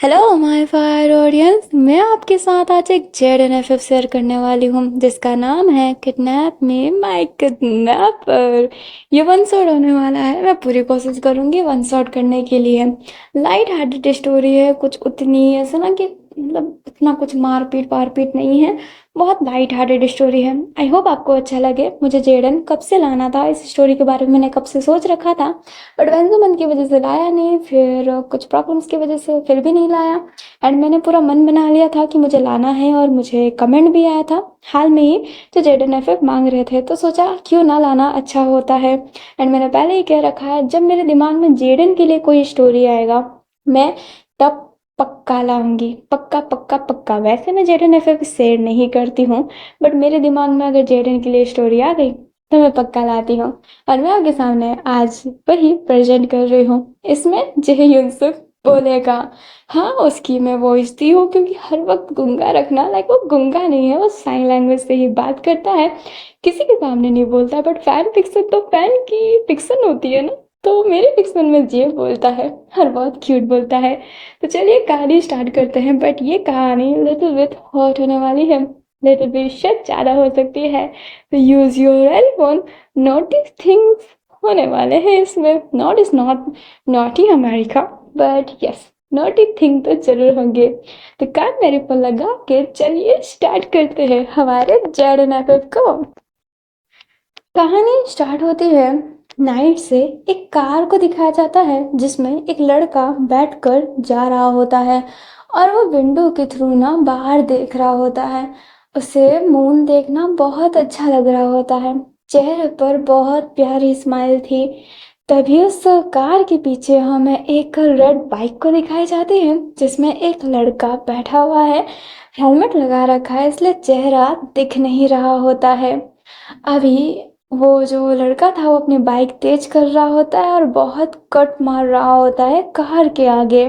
Hello my fire audience, मैं आपके साथ आज एक जेड शेयर करने वाली हूँ जिसका नाम है किडनैप मी माय किडनैपर। ये वन शॉट होने वाला है। मैं पूरी कोशिश करूँगी वन शॉट करने के लिए। लाइट हार्टेड स्टोरी है, कुछ उतनी ऐसा ना कि मतलब इतना कुछ मारपीट वारपीट नहीं है। बहुत लाइट हार्टेड स्टोरी है। आई होप आपको अच्छा लगे। मुझे जेडन कब से लाना था, इस स्टोरी के बारे में मैंने कब से सोच रखा था, बट वेंजोमन की वजह से लाया नहीं, फिर कुछ प्रॉब्लम्स की वजह से फिर भी नहीं लाया। एंड मैंने पूरा मन बना लिया था कि मुझे लाना है, और मुझे कमेंट भी आया था हाल में ही जो जेडन एफ मांग रहे थे, तो सोचा क्यों ना लाना, अच्छा होता है। एंड मैंने पहले ही कह रखा है जब मेरे दिमाग में जेडन के लिए कोई स्टोरी आएगा मैं तब पक्का लाऊंगी, पक्का पक्का पक्का। वैसे मैं जेडन एफ शेयर नहीं करती हूँ, बट मेरे दिमाग में अगर जेडन के लिए स्टोरी आ गई तो मैं पक्का लाती हूँ। और मैं आपके सामने आज वही प्रेजेंट कर रही हूँ। इसमें जय यूसुफ बोलेगा। हाँ, उसकी मैं वॉइस दी हूँ क्योंकि हर वक्त गुंगा रखना, लाइक वो गुंगा नहीं है, वो साइन लैंग्वेज से ही बात करता है, किसी के सामने नहीं बोलता। बट फैन फिक्सन तो फैन की फिक्सन होती है ना, तो मेरे फिक्सन में ये बोलता है और बहुत क्यूट बोलता है। तो चलिए कहानी स्टार्ट करते हैं। बट ये कहानी लिटिल बिट हॉट होने वाली है, लिटिल बिट शायद ज़्यादा हो सकती है, तो use your earphone. Notice things होने वाले हैं इसमें। Not is not naughty America, but yes naughty thing तो जरूर होंगे। तो कान मेरे पर लगा के चलिए स्टार्ट करते हैं हमारे जेड एन एफ को। कहानी स्टार्ट होती है नाइट से। एक कार को दिखाया जाता है जिसमें एक लड़का बैठकर जा रहा होता है, और वो विंडो के थ्रू ना बाहर देख रहा होता है। उसे मून देखना बहुत अच्छा लग रहा होता है, चेहरे पर बहुत प्यारी स्माइल थी। तभी उस कार के पीछे हमें एक रेड बाइक को दिखाई जाती है जिसमें एक लड़का बैठा हुआ है। हेलमेट लगा रखा है इसलिए चेहरा दिख नहीं रहा होता है। अभी वो जो लड़का था वो अपनी बाइक तेज कर रहा होता है और बहुत कट मार रहा होता है कार के आगे।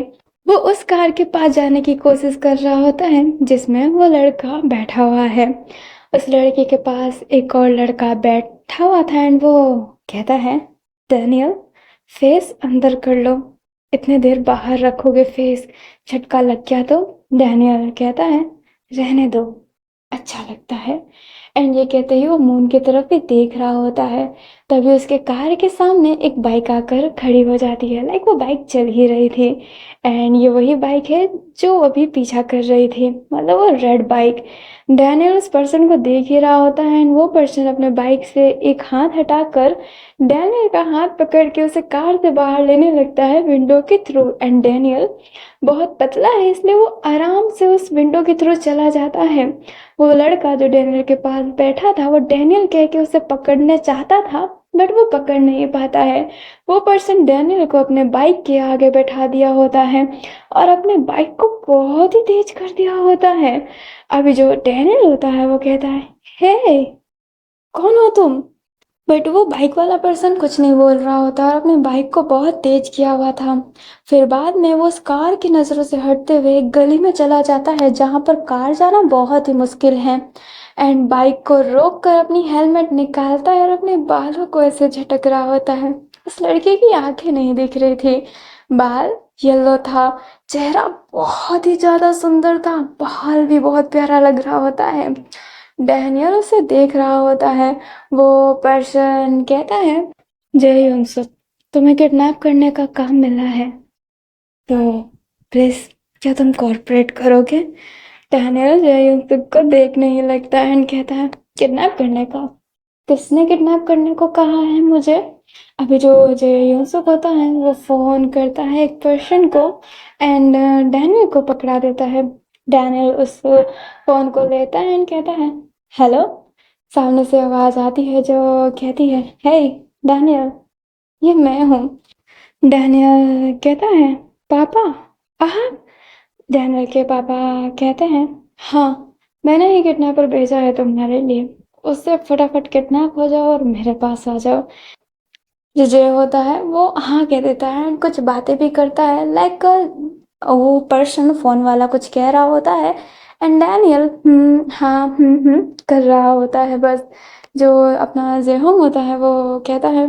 वो उस कार के पास जाने की कोशिश कर रहा होता है जिसमें वो लड़का बैठा हुआ है। उस लड़के के पास एक और लड़का बैठा हुआ था एंड वो कहता है, डैनियल फेस अंदर कर लो, इतने देर बाहर रखोगे फेस, झटका लग गया तो। डैनियल कहता है, रहने दो, अच्छा लगता है। एंड ये कहते ही वो मून की तरफ भी देख रहा होता है। तभी उसके कार के सामने एक बाइक आकर खड़ी हो जाती है, लाइक वो बाइक चल ही रही थी। एंड ये वही बाइक है जो अभी पीछा कर रही थी, मतलब वो रेड बाइक। डैनियल उस पर्सन को देख ही रहा होता है एंड वो पर्सन अपने बाइक से एक हाथ हटाकर डैनियल का हाथ पकड़ के उसे कार से बाहर लेने लगता है विंडो के थ्रू। एंड डैनियल बहुत पतला है इसलिए वो आराम से उस विंडो के थ्रू चला जाता है। वो लड़का जो डैनियल के पास बैठा था वो डैनियल कह के उसे पकड़ने चाहता था, बट वो पकड़ नहीं पाता है। वो पर्सन डैनियल को अपने बाइक के आगे बैठा दिया होता है और अपने बाइक को बहुत ही तेज कर दिया होता है। अभी जो डैनियल होता है वो कहता है, हे कौन हो तुम। बट वो बाइक वाला पर्सन कुछ नहीं बोल रहा होता और अपने बाइक को बहुत तेज किया हुआ था। फिर बाद में वो उस कार की नज़रों से हटते हुए एक गली में चला जाता है जहाँ पर कार जाना बहुत ही मुश्किल है। एंड बाइक को रोक कर अपनी हेलमेट निकालता है और अपने बालों को ऐसे झटक रहा होता है। उस लड़के की आंखें नहीं दिख रही थी, बाल येलो था, चेहरा बहुत ही ज़्यादा सुंदर था, बाल भी बहुत प्यारा लग रहा होता है। डैनियल उसे देख रहा होता है। वो पर्सन कहता है, जय यूसुफ, तुम्हें किडनैप करने का काम मिला है, तो प्लीज क्या तुम कॉर्पोरेट करोगे। डैनियल जय यूसुफ को देखने ही लगता है एंड कहता है, किडनैप करने का, किसने किडनैप करने को कहा है मुझे। अभी जो जय यूसुफ होता है वो फोन करता है एक पर्सन को एंड डैनियल को पकड़ा देता है। डैनियल उस फोन को लेता है एंड कहता है, हेलो। सामने से आवाज आती है जो कहती है, हे डैनियल, ये मैं हूँ। डैनियल कहता है, पापा आप। डैनियल के पापा कहते हैं, हाँ, मैंने ही किडनैपर भेजा है तुम्हारे लिए, उससे फटाफट किडनैप हो जाओ और मेरे पास आ जाओ। जो जय होता है वो हाँ कह देता है and कुछ बातें भी करता है, लाइक वो पर्सन फोन वाला कुछ कह रहा होता है एंड डैनियल हाँ कर रहा होता है बस। जो अपना जेहोंग होता है वो कहता है,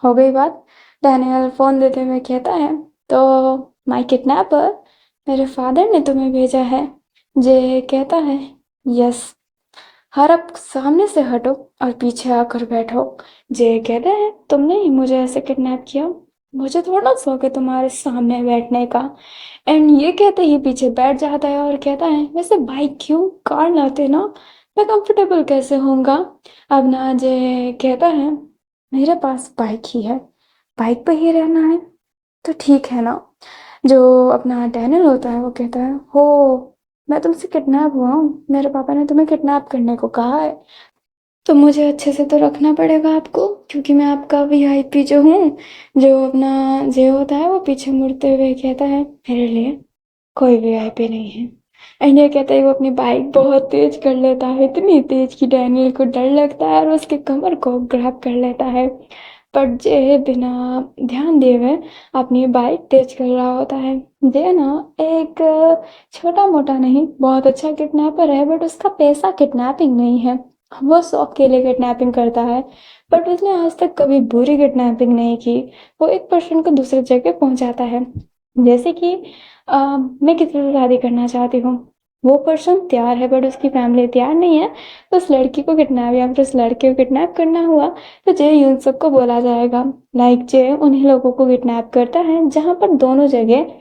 हो गई बात। डैनियल फोन देते हुए कहता है, तो माय किडनैपर मेरे फादर ने तुम्हें भेजा है। जे कहता है, यस। हरप सामने से हटो और पीछे आकर बैठो। जे कहते हैं, तुमने ही मुझे ऐसे किडनैप किया। मुझे थोड़ा शौक है तुम्हारे सामने बैठने का। एंड ये कहते ही पीछे बैठ जाता है और कहता है, वैसे बाइक क्यों, कार लाते ना, मैं कंफर्टेबल कैसे होऊंगा। अब ना जे कहता है, मेरे पास बाइक ही है, बाइक पे ही रहना है तो ठीक है ना। जो अपना डैनियल होता है वो कहता है, हो, मैं तुमसे किडनैप हुआ हूँ, मेरे पापा ने तुम्हें किडनैप करने को कहा है। तो मुझे अच्छे से तो रखना पड़ेगा आपको, क्योंकि मैं आपका वीआईपी जो हूँ। जो अपना जे होता है वो पीछे मुड़ते हुए कहता है, मेरे लिए कोई वीआईपी नहीं है। एंड ये कहते ही वो अपनी बाइक बहुत तेज कर लेता है, इतनी तेज कि डैनियल को डर लगता है और उसके कमर को ग्रैब कर लेता है। पर जे बिना ध्यान दिए हुए अपनी बाइक तेज कर रहा होता है। जे ना एक छोटा मोटा नहीं, बहुत अच्छा किडनैपर है, बट उसका पैसा किडनैपिंग नहीं है। वो शौक के लिए किडनैपिंग करता है, बट उसने आज तक कभी बुरी किडनैपिंग नहीं की। वो एक पर्सन को दूसरी जगह पहुंचाता है। जैसे कि मैं किसी से शादी करना चाहती हूँ, वो पर्सन तैयार है बट उसकी फैमिली तैयार नहीं है। तो उस लड़की को किडनैप या फिर उस लड़के को किडनैप करना हुआ तो जय उन सबको बोला जाएगा। लाइक जय उन्हीं लोगों को किडनैप करता है जहाँ पर दोनों जगह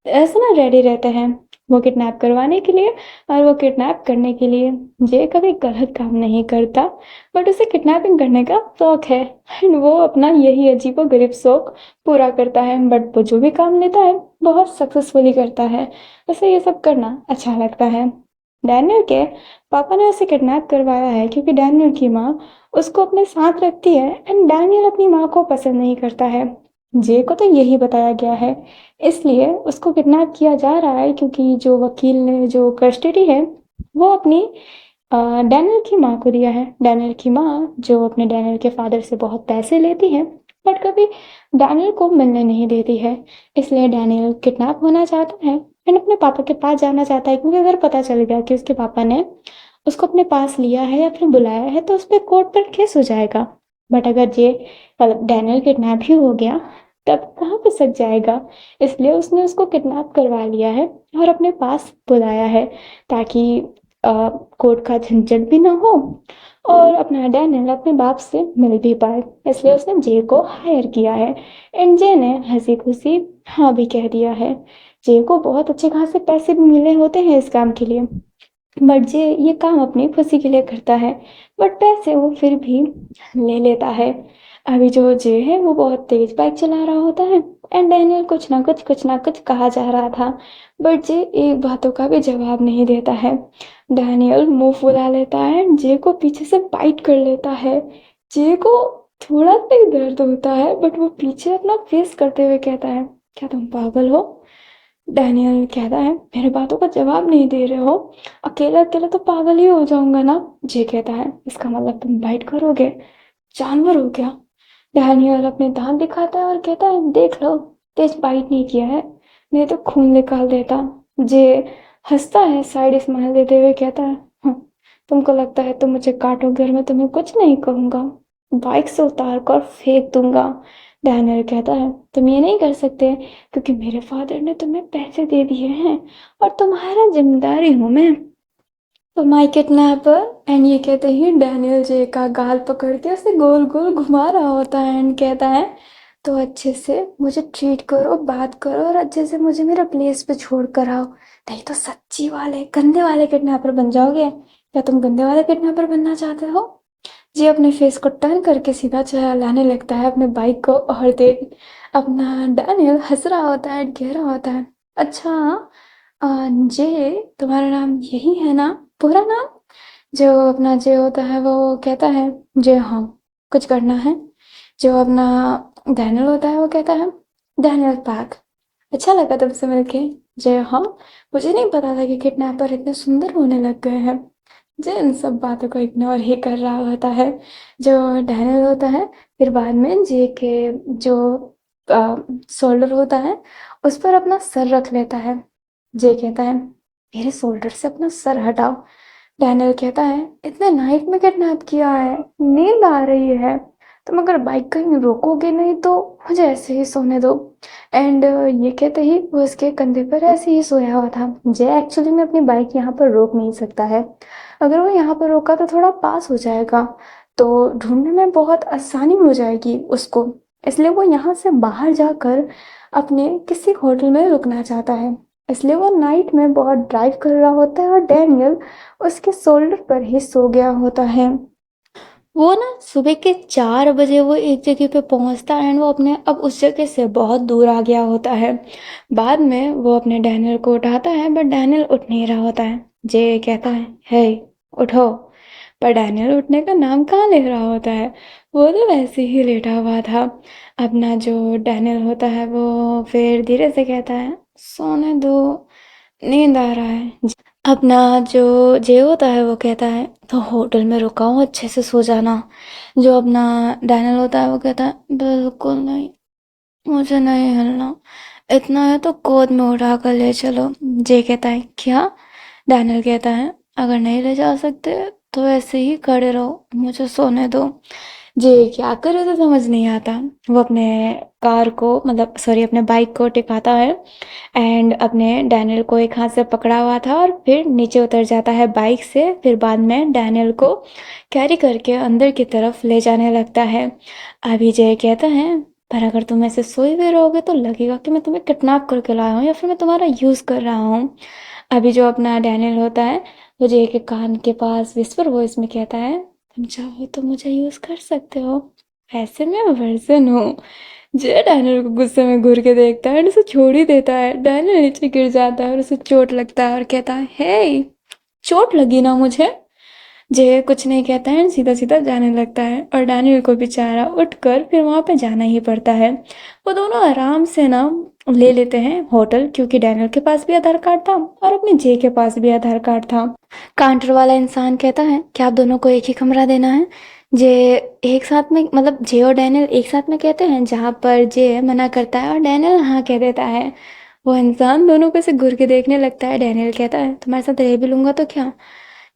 ऐसे ना रेडी रहते हैं, वो किडनैप करवाने के लिए और वो किडनैप करने के लिए। जय कभी गलत काम नहीं करता, बट उसे किडनैपिंग करने का शौक है। एंड वो अपना यही अजीबो गरीब शौक पूरा करता है, बट वो जो भी काम लेता है बहुत सक्सेसफुली करता है। उसे ये सब करना अच्छा लगता है। डैनियल के पापा ने उसे किडनैप करवाया है क्योंकि डैनियल की माँ उसको अपने साथ रखती है एंड डैनियल अपनी माँ को पसंद नहीं करता है। जे को तो यही बताया गया है, इसलिए उसको किडनैप किया जा रहा है क्योंकि जो वकील ने जो कस्टडी है वो अपनी डैनियल की माँ को दिया है। डैनियल की माँ जो अपने डैनियल के फादर से बहुत पैसे लेती है, बट कभी डैनियल को मिलने नहीं देती है। इसलिए डैनियल किडनैप होना चाहता है एंड अपने पापा के पास जाना चाहता है, क्योंकि अगर पता चल गया कि उसके पापा ने उसको अपने पास लिया है या फिर बुलाया है तो उस पर कोर्ट पर केस हो जाएगा। बट अगर ये मतलब डैनियल किडनैप ही हो गया तब कहाँ पे सच जाएगा। इसलिए उसने उसको किडनैप करवा लिया है और अपने पास बुलाया है, ताकि कोर्ट का झंझट भी ना हो और अपना डैनियल अपने बाप से मिल भी पाए। इसलिए उसने जे को हायर किया है एंड जे ने हंसी खुशी हाँ भी कह दिया है। जे को बहुत अच्छे खासे पैसे भी मिले होते हैं इस काम के लिए, बट जे ये काम अपनी खुशी के लिए करता है, बट पैसे वो फिर भी ले लेता है। अभी जो जे है वो बहुत तेज बाइक चला रहा होता है एंड डैनियल कुछ ना कुछ कहा जा रहा था, बट जे एक बातों का भी जवाब नहीं देता है। डैनियल मुंह फुला लेता है, जे को पीछे से बाइट कर लेता है। जे को थोड़ा सा ही दर्द होता है, बट वो पीछे अपना फेस करते हुए कहता है, क्या तुम पागल हो। डैनियल कहता है, मेरे बातों का जवाब नहीं दे रहे हो, अकेला अकेला तो पागल ही हो जाऊंगा ना। जे कहता है, इसका मतलब तुम बाइट करोगे, जानवर हो क्या। डैनियल अपने दांत दिखाता है और कहता है, देख लो, तेज बाइट नहीं किया है, नहीं तो खून निकाल देता। जे हंसता है साइड स्माइल देते हुए कहता है, "हं, तुमको लगता है तुम मुझे काटोगे और मैं तुम्हें कुछ नहीं कहूंगा, बाइक से उतार कर फेंक दूंगा। डैनियल कहता है, तुम ये नहीं कर सकते क्योंकि मेरे फादर ने तुम्हें पैसे दे दिए हैं और तुम्हारा जिम्मेदारी हूँ मैं। तो माई किडनैपर। एंड ये कहते ही डैनियल जे का गाल पकड़ के उसे गोल गोल घुमा रहा होता है एंड कहता है, तो अच्छे से मुझे ट्रीट करो, बात करो और अच्छे से मुझे मेरा प्लेस पे छोड़ कर आओ, नहीं तो सच्ची वाले गंदे वाले किडनैपर बन जाओगे। क्या तुम गंदे वाले किडनैपर बनना चाहते हो। जी अपने फेस को टर्न करके सीधा चलाने लगता है अपने बाइक को और देख अपना डैनियल हंस रहा होता है, कह रहा होता है, अच्छा जे तुम्हारा नाम यही है ना, पूरा नाम। जो अपना जे होता है वो कहता है, जे हाँ, कुछ करना है। जो अपना डैनियल होता है वो कहता है, डैनियल पैक, अच्छा लगा तुमसे मिलके। जे हाँ, मुझे नहीं पता था कि किडनैपर इतने सुंदर होने लग गए हैं। जे इन सब बातों को इग्नोर ही कर रहा होता है। जो डैनियल होता है फिर बाद में जे के जो शोल्डर होता है उस पर अपना सर रख लेता है। जे कहता है, मेरे शोल्डर से अपना सर हटाओ। डैनियल कहता है, इतने नाइट में किडनैप किया है, नींद आ रही है, तुम अगर बाइक कहीं रोकोगे नहीं तो मुझे ऐसे ही सोने दो। एंड ये कहते ही वो उसके कंधे पर ऐसे ही सोया हुआ था। जय एक्चुअली में अपनी बाइक यहाँ पर रोक नहीं सकता है। अगर वो यहाँ पर रोका तो थोड़ा पास हो जाएगा, तो ढूंढने में बहुत आसानी हो जाएगी उसको। इसलिए वो यहाँ से बाहर जाकर अपने किसी होटल में रुकना चाहता है। इसलिए वो नाइट में बहुत ड्राइव कर रहा होता है और डैनियल उसके शोल्डर पर ही सो गया होता है। वो ना सुबह के 4 बजे वो एक जगह पे पहुंचता है एंड वो अपने अब उस जगह से बहुत दूर आ गया होता है। बाद में वो अपने डैनियल को उठाता है बट डैनियल उठ नहीं रहा होता है। जे कहता है, हे उठो। पर डैनियल उठने का नाम कहाँ ले रहा होता है, वो तो वैसे ही लेटा हुआ था। अपना जो डैनियल होता है वो फिर धीरे से कहता है, सोने दो, नींद आ रहा है। अपना जो जे होता है वो कहता है, तो होटल में रुका हूँ, अच्छे से सो जाना। जो अपना डैनियल होता है वो कहता है, बिल्कुल नहीं, मुझे नहीं हिलना, इतना है तो गोद में उठा कर ले चलो। जे कहता है, क्या? डैनियल कहता है, अगर नहीं ले जा सकते तो ऐसे ही खड़े रहो, मुझे सोने दो। जी क्या करे तो समझ नहीं आता। वो अपने कार को मतलब सॉरी अपने बाइक को टिकाता है एंड अपने डैनियल को एक हाथ से पकड़ा हुआ था और फिर नीचे उतर जाता है बाइक से। फिर बाद में डैनियल को कैरी करके अंदर की तरफ ले जाने लगता है। अभी जय कहता है, पर अगर तुम ऐसे सोए हुए रहोगे तो लगेगा कि मैं तुम्हें किडनैप करके लाया हूँ या फिर मैं तुम्हारा यूज़ कर रहा हूँ। अभी जो अपना डैनियल होता है वो जय के कान के पास विस्पर वॉइस में कहता है, तुम चाहो तो मुझे यूज़ कर सकते हो, ऐसे मैं वर्जन हूँ। जय डैनियल को गुस्से में घूर के देखता है और उसे छोड़ ही देता है। डैनियल नीचे गिर जाता है और उसे चोट लगता है और कहता है, हे चोट लगी ना मुझे। जय कुछ नहीं कहता है, सीधा सीधा जाने लगता है और डैनियल को बेचारा उठकर फिर वहाँ पे जाना ही पड़ता है। वो दोनों आराम से ना ले लेते हैं होटल, क्योंकि डैनियल के पास भी आधार कार्ड था और अपने जय के पास भी आधार कार्ड था। काउंटर वाला इंसान कहता है, क्या आप दोनों को एक ही कमरा देना है? जे एक साथ में मतलब जे और डैनियल एक साथ में कहते हैं, जहाँ पर जे मना करता है और डैनियल हाँ कह देता है। वो इंसान दोनों को ऐसे घूर के देखने लगता है। डैनियल कहता है, तुम्हारे साथ रह भी लूंगा तो क्या?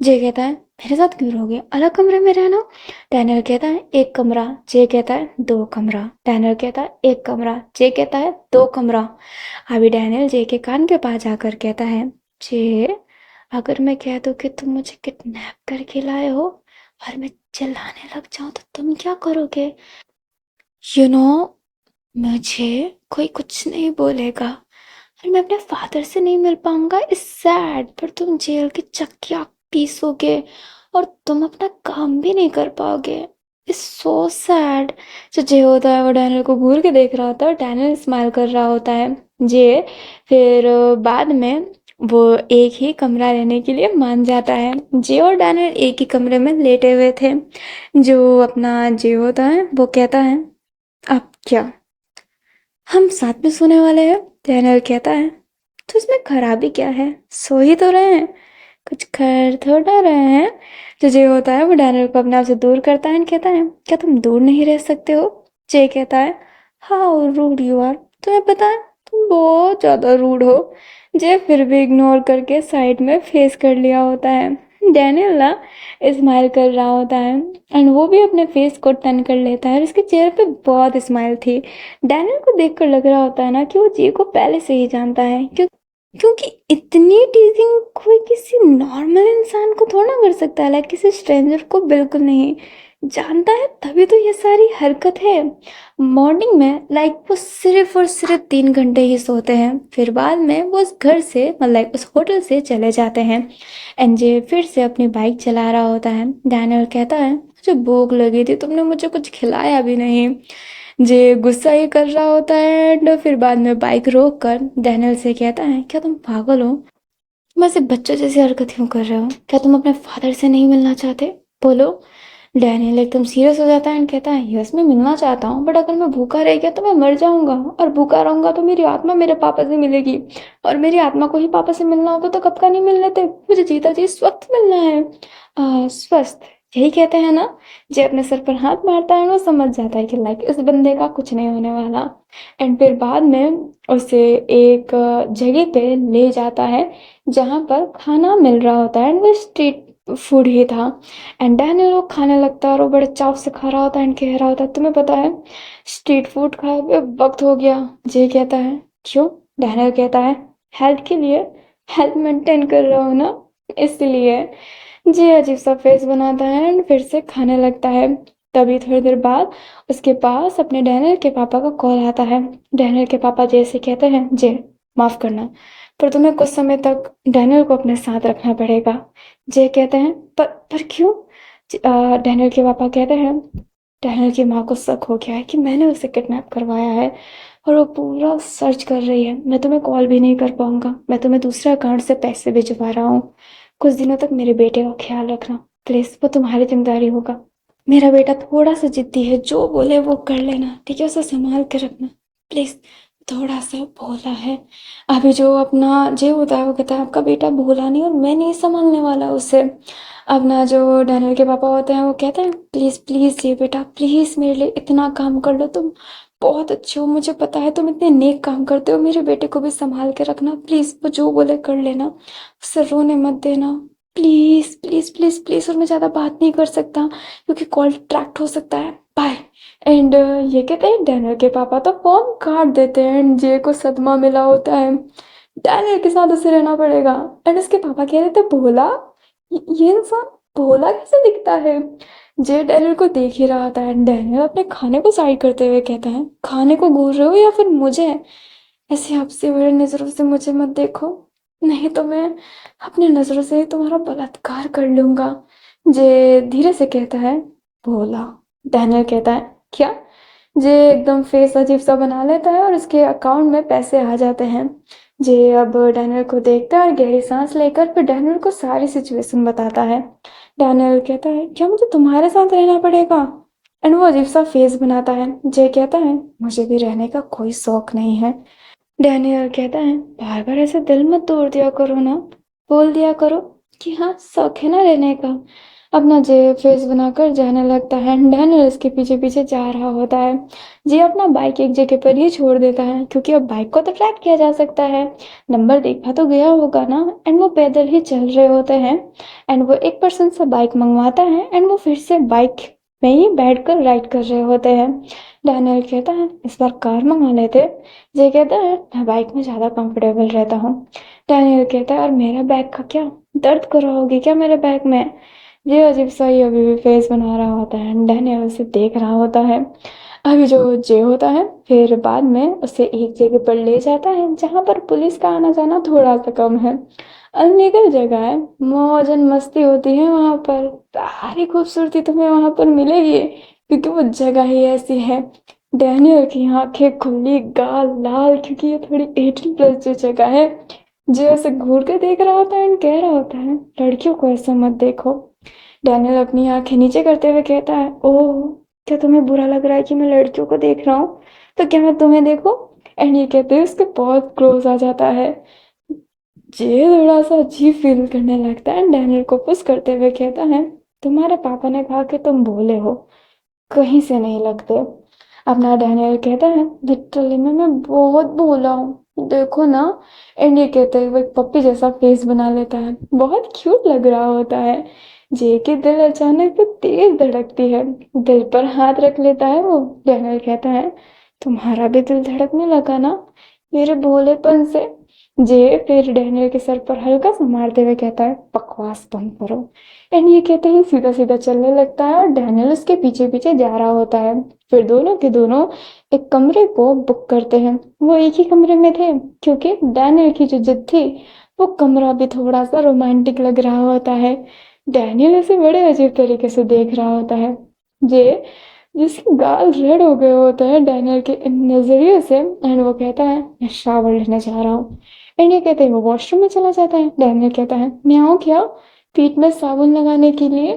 जे कहता है, मेरे साथ क्यों रहोगे, अलग कमरे में रहना। डैनियल कहता है, एक कमरा। जे कहता है, दो कमरा। डैनियल कहता है, एक कमरा। जे कहता है, दो कमरा। अभी डैनियल जे के कान के पास जाकर कहता है, जे अगर मैं कह दूं कि तुम मुझे किडनैप करके लाए हो और मैं चिल्लाने लग जाऊं तो तुम क्या करोगे? यू नो मुझे कोई कुछ नहीं बोलेगा और मैं अपने फादर से नहीं मिल पाऊंगा, इस सैड, पर तुम जेल की चक्कियाँ पीसोगे और तुम अपना काम भी नहीं कर पाओगे, इट्स सो सैड। जो जे होता है वो डैनियल को घूर के देख रहा होता है और डैनियल स्माइल कर रहा होता है। जे फिर बाद में वो एक ही कमरा लेने के लिए मान जाता है। जे और डैनियल एक ही कमरे में लेटे हुए थे। जो अपना जे होता है वो कहता है, अब क्या हम साथ में सोने वाले हैं? डैनियल कहता है, तो इसमें खराबी क्या है, सो ही तो रहे हैं, कुछ कर थोड़ा रहे हैं। जो जे होता है वो डैनियल को अपने आप से दूर करता है और कहता है, क्या तुम दूर नहीं रह सकते हो? जे कहता है, हाउ रूड यू आर, तुम्हें पता है तुम बहुत ज़्यादा रूड हो। जे फिर भी इग्नोर करके साइड में फेस कर लिया होता है। डैनियल ना स्माइल कर रहा होता है एंड वो भी अपने फेस को टर्न कर लेता है और उसके चेहरे पे बहुत स्माइल थी। डैनियल को देखकर लग रहा होता है ना कि वो जे को पहले से ही जानता है, क्योंकि इतनी टीजिंग कोई किसी नॉर्मल इंसान को थोड़ा कर सकता है, लाइक किसी स्ट्रेंजर को बिल्कुल नहीं जानता है, तभी तो ये सारी हरकत है। मॉर्निंग में लाइक वो सिर्फ और सिर्फ 3 घंटे ही सोते हैं, फिर बाद में वो उस घर से मतलब उस होटल से चले जाते हैं। एनजे फिर से अपनी बाइक चला रहा होता है। डैनियल कहता है, मुझे भूख लगी थी, तुमने मुझे कुछ खिलाया भी नहीं। जे गुस्सा ही कर रहा होता है एंड फिर बाद में बाइक रोक कर डैनियल से कहता है, क्या तुम पागल हो, तुम ऐसे बच्चों जैसी हरकत क्यों कर रहे हो? क्या तुम अपने फादर से नहीं मिलना चाहते? बोलो। डैनियल एकदम सीरियस हो जाता है एंड कहता है, यस मैं मिलना चाहता हूँ, बट अगर मैं भूखा रह गया तो मैं मर जाऊंगा और भूखा रहूंगा तो मेरी आत्मा मेरे पापा से मिलेगी और मेरी आत्मा को ही पापा से मिलना होगा तो कब का नहीं मिल लेते, मुझे जीता जी स्वस्थ मिलना है। स्वस्थ, यही कहते हैं ना। जे अपने सर पर हाथ मारता है वो समझ जाता है कि लाइक इस बंदे का कुछ नहीं होने वाला। एंड फिर बाद में उसे एक जगह पे ले जाता है जहाँ पर खाना मिल रहा होता है एंड वो स्ट्रीट फूड ही था। एंड डैनियल वो खाने लगता है और वो बड़े चाव से खा रहा होता है एंड कह रहा होता है, तुम्हें पता है स्ट्रीट फूड खाए हुए वक्त हो गया। जे कहता है, क्यों? डैनियल कहता है, हेल्थ के लिए। हेल्थ मेंटेन कर रहा हूँ ना, इसलिए। जे अजीब सा फेस बनाता है एंड फिर से खाने लगता है। तभी थोड़ी देर बाद उसके पास अपने डैनियल के पापा का कॉल आता है। डैनियल के पापा जे से कहते हैं, जे माफ करना, पर तुम्हें कुछ समय तक डैनियल को अपने साथ रखना पड़ेगा। जे कहते हैं, पर क्यों? डैनियल के पापा कहते हैं, डैनियल की माँ को शक हो गया है कि मैंने उसे किडनैप करवाया है और वो पूरा सर्च कर रही है। मैं तुम्हें कॉल भी नहीं कर पाऊंगा, मैं तुम्हें दूसरे अकाउंट से पैसे भिजवा रहा हूँ। कुछ दिनों तक मेरे बेटे का ख्याल रखना प्लीज, वो तुम्हारी जिम्मेदारी होगा। मेरा बेटा थोड़ा सा जिद्दी है, जो बोले वो कर लेना, ठीक है? उसे संभाल के रखना प्लीज। थोड़ा सा भोला है। अभी जो अपना जे होता है वो कहता है, आपका बेटा भोला नहीं और मैं नहीं संभालने वाला उसे। अपना जो डैनियल के पापा होते हैं वो कहते हैं, प्लीज़ प्लीज़ ये बेटा, प्लीज़ मेरे लिए इतना काम कर लो तुम। बहुत अच्छे हो, मुझे पता है तुम इतने नेक काम करते हो। मेरे बेटे को भी संभाल के रखना प्लीज़, वो जो बोले कर लेना, उसे रोने मत देना प्लीज़ प्लीज़ प्लीज़ प्लीज़। और मैं ज़्यादा बात नहीं कर सकता क्योंकि कॉल ट्रैक्ट हो सकता है, बाय। एंड ये कहते हैं, डैनियल के पापा तो फोन काट देते हैं एंड जे को सदमा मिला होता है। डैनियल के साथ उसे रहना पड़ेगा। एंड उसके पापा कह रहे थे, भोला? ये इंसान भोला कैसे दिखता है? जे डैनियल को देख ही रहा था एंड डैनियल अपने खाने को साइड करते हुए कहता है, खाने को घूर रहे हो या फिर मुझे? ऐसे आपसे बड़ी नजरों से मुझे मत देखो, नहीं तो मैं अपनी नजरों से ही तुम्हारा बलात्कार कर लूंगा। जे धीरे से कहता है, भोला। डैनियल कहता है, क्या? जे एकदम फेस अजीब सा बना लेता है और उसके अकाउंट में पैसे आ जाते हैं। जे अब डैनियल को देखता है और गहरी सांस लेकर फिर डैनियल को सारी सिचुएशन बताता है। डैनियल कहता है, क्या मुझे तुम्हारे साथ रहना पड़ेगा? एंड वो अजीब सा फेस बनाता है। जे कहता है, मुझे भी रहने का कोई शौक नहीं है। डैनियल कहता है, बार बार ऐसे दिल मत तोड़ दिया करो ना, बोल दिया करो कि हाँ शौक है ना रहने का। अपना जे फेस बनाकर जाने लगता है। डैनियल उसके पीछे पीछे जा रहा होता है। जे अपना बाइक एक जगह पर ही छोड़ देता है क्योंकि अब बाइक को तो ट्रैक किया जा सकता है, नंबर देखा तो गया होगा ना। एंड वो पैदल ही चल रहे होते हैं। एंड वो एक पर्सन से बाइक मंगवाता है एंड वो फिर से बाइक में ही बैठकर राइड कर रहे होते हैं। डैनियल कहता है, इस बार कार मंगा लेते। ये कहता है, मैं बाइक में ज़्यादा कंफर्टेबल रहता हूँ। डैनियल कहता है, और मेरा बैग का क्या? दर्द कर रहोगे क्या मेरे बैग में? ये अजीब सा ही अभी भी फेस बना रहा होता है। डैनियल उसे देख रहा होता है। अभी जो जे होता है फिर बाद में उसे एक जगह पर ले जाता है जहाँ पर पुलिस का आना जाना थोड़ा सा कम है। अनलीगल जगह है, मौजन मस्ती होती है वहाँ पर। सारी खूबसूरती तुम्हें वहाँ पर मिलेगी क्योंकि वो जगह ही ऐसी है। डैनियल की आंखें खुली, गाल लाल, क्योंकि ये थोड़ी 18+ जो जगह है। जो ऐसे घूर के देख रहा होता है एंड कह रहा होता है, लड़कियों को ऐसा मत देखो। डैनियल अपनी आंखें नीचे करते हुए कहता है, ओह, क्या तुम्हें बुरा लग रहा है कि मैं लड़कियों को देख रहा हूँ? तो क्या मैं तुम्हें देखूं? एंड ये कहते हुए उसके बहुत क्लोज आ जाता है। जे थोड़ा सा अजीब फील करने लगता है। डैनियल को पुश करते हुए कहता है, तुम्हारे पापा ने कहा कि तुम भोले हो, कहीं से नहीं लगते। अपना डैनियल कहता है, लिटरली मैं बहुत भोला हूँ, देखो ना। एंड ये कहते हुए एक पप्पी जैसा फेस बना लेता है, बहुत क्यूट लग रहा होता है। जे के दिल अचानक से तेज धड़कती है। दिल पर हाथ रख लेता है वो। डैनियल कहता है, तुम्हारा भी दिल धड़कने लगा ना मेरे भोलेपन से? जे फिर डैनियल के सर पर हल्का सा मारते हुए कहता है, बकवास बंद करो। एंड ये कहते ही सीधा सीधा चलने लगता है और डैनियल उसके पीछे पीछे जा रहा होता है। फिर दोनों के दोनों एक कमरे को बुक करते हैं। वो एक ही कमरे में थे क्योंकि डैनियल की जो जिद थी, वो कमरा भी थोड़ा सा रोमांटिक लग रहा होता है। डैनियल उसे बड़े अजीब तरीके से देख रहा होता है। जे जिसके गाल रेड हो गए होते हैं डैनियल के इन नजरिए से। एंड वो कहता है, मैं शावर लेने जा रहा हूँ। एंड ये कहते हैं वो वॉशरूम में चला जाता है। डैनियल कहता है, मैं आऊँ क्या पीठ में साबुन लगाने के लिए?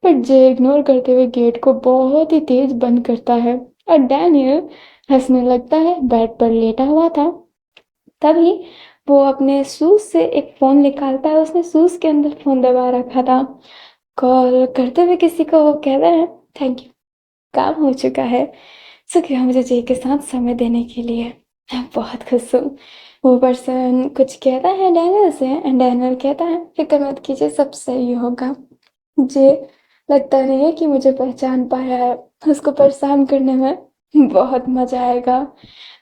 पर जे इग्नोर करते हुए गेट को बहुत ही तेज बंद करता है और डैनियल हंसने लगता है। बेड पर लेटा हुआ था, तभी वो अपने शूज से एक फोन निकालता है। उसने शूज के अंदर फोन दबा रखा था। कॉल करते हुए किसी को वो कहता है, थैंक यू, काम हो चुका है। शुक्रिया मुझे जे के साथ समय देने के लिए, मैं बहुत खुश हूँ। वो पर्सन कुछ कहता है डैनियल से एंड डैनियल कहता है फिक्र मत कीजिए, सब सही होगा। मुझे लगता नहीं है कि मुझे पहचान पाया है, उसको परेशान करने में बहुत मजा आएगा।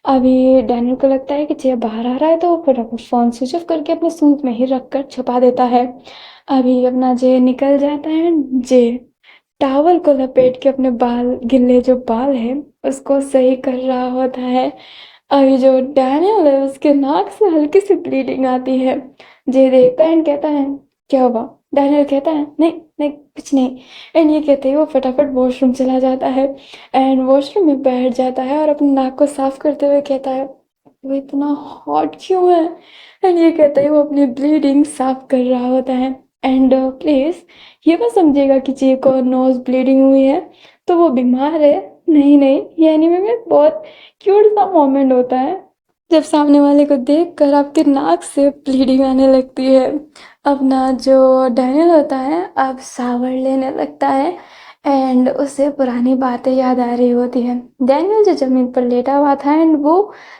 अभी डैनियल को लगता है कि जे बाहर आ रहा है तो वो फटाफट फोन स्विच ऑफ करके अपने सूट में ही रख कर छुपा देता है। अभी अपना जे निकल जाता है। जे टावल को लपेट के अपने बाल, गिले जो बाल है, उसको सही कर रहा होता है। अभी जो डैनियल है उसके नाक से हल्की सी ब्लीडिंग आती है। जे देखता है एंड कहता है क्या हुआ। डैनियल कहता है नहीं नहीं कुछ नहीं। एंड ये कहते ही वो फटाफट वॉशरूम चला जाता है एंड वॉशरूम में बैठ जाता है और अपनी नाक को साफ करते हुए कहता है वो इतना हॉट क्यों है। एंड ये कहते ही वो अपनी ब्लीडिंग साफ कर रहा होता है। एंड प्लीज ये मत समझिएगा कि जी को नोज ब्लीडिंग हुई है तो वो बीमार है। नहीं नहीं, ये एनीमे में बहुत क्यूट सा मोमेंट होता है जब सामने वाले को देखकर आपके नाक से ब्लीडिंग आने लगती है। अपना जो डैनियल होता है अब शावर लेने लगता है एंड उसे पुरानी बातें याद आ रही होती है। डैनियल जो जमीन पर लेटा हुआ था एंड वो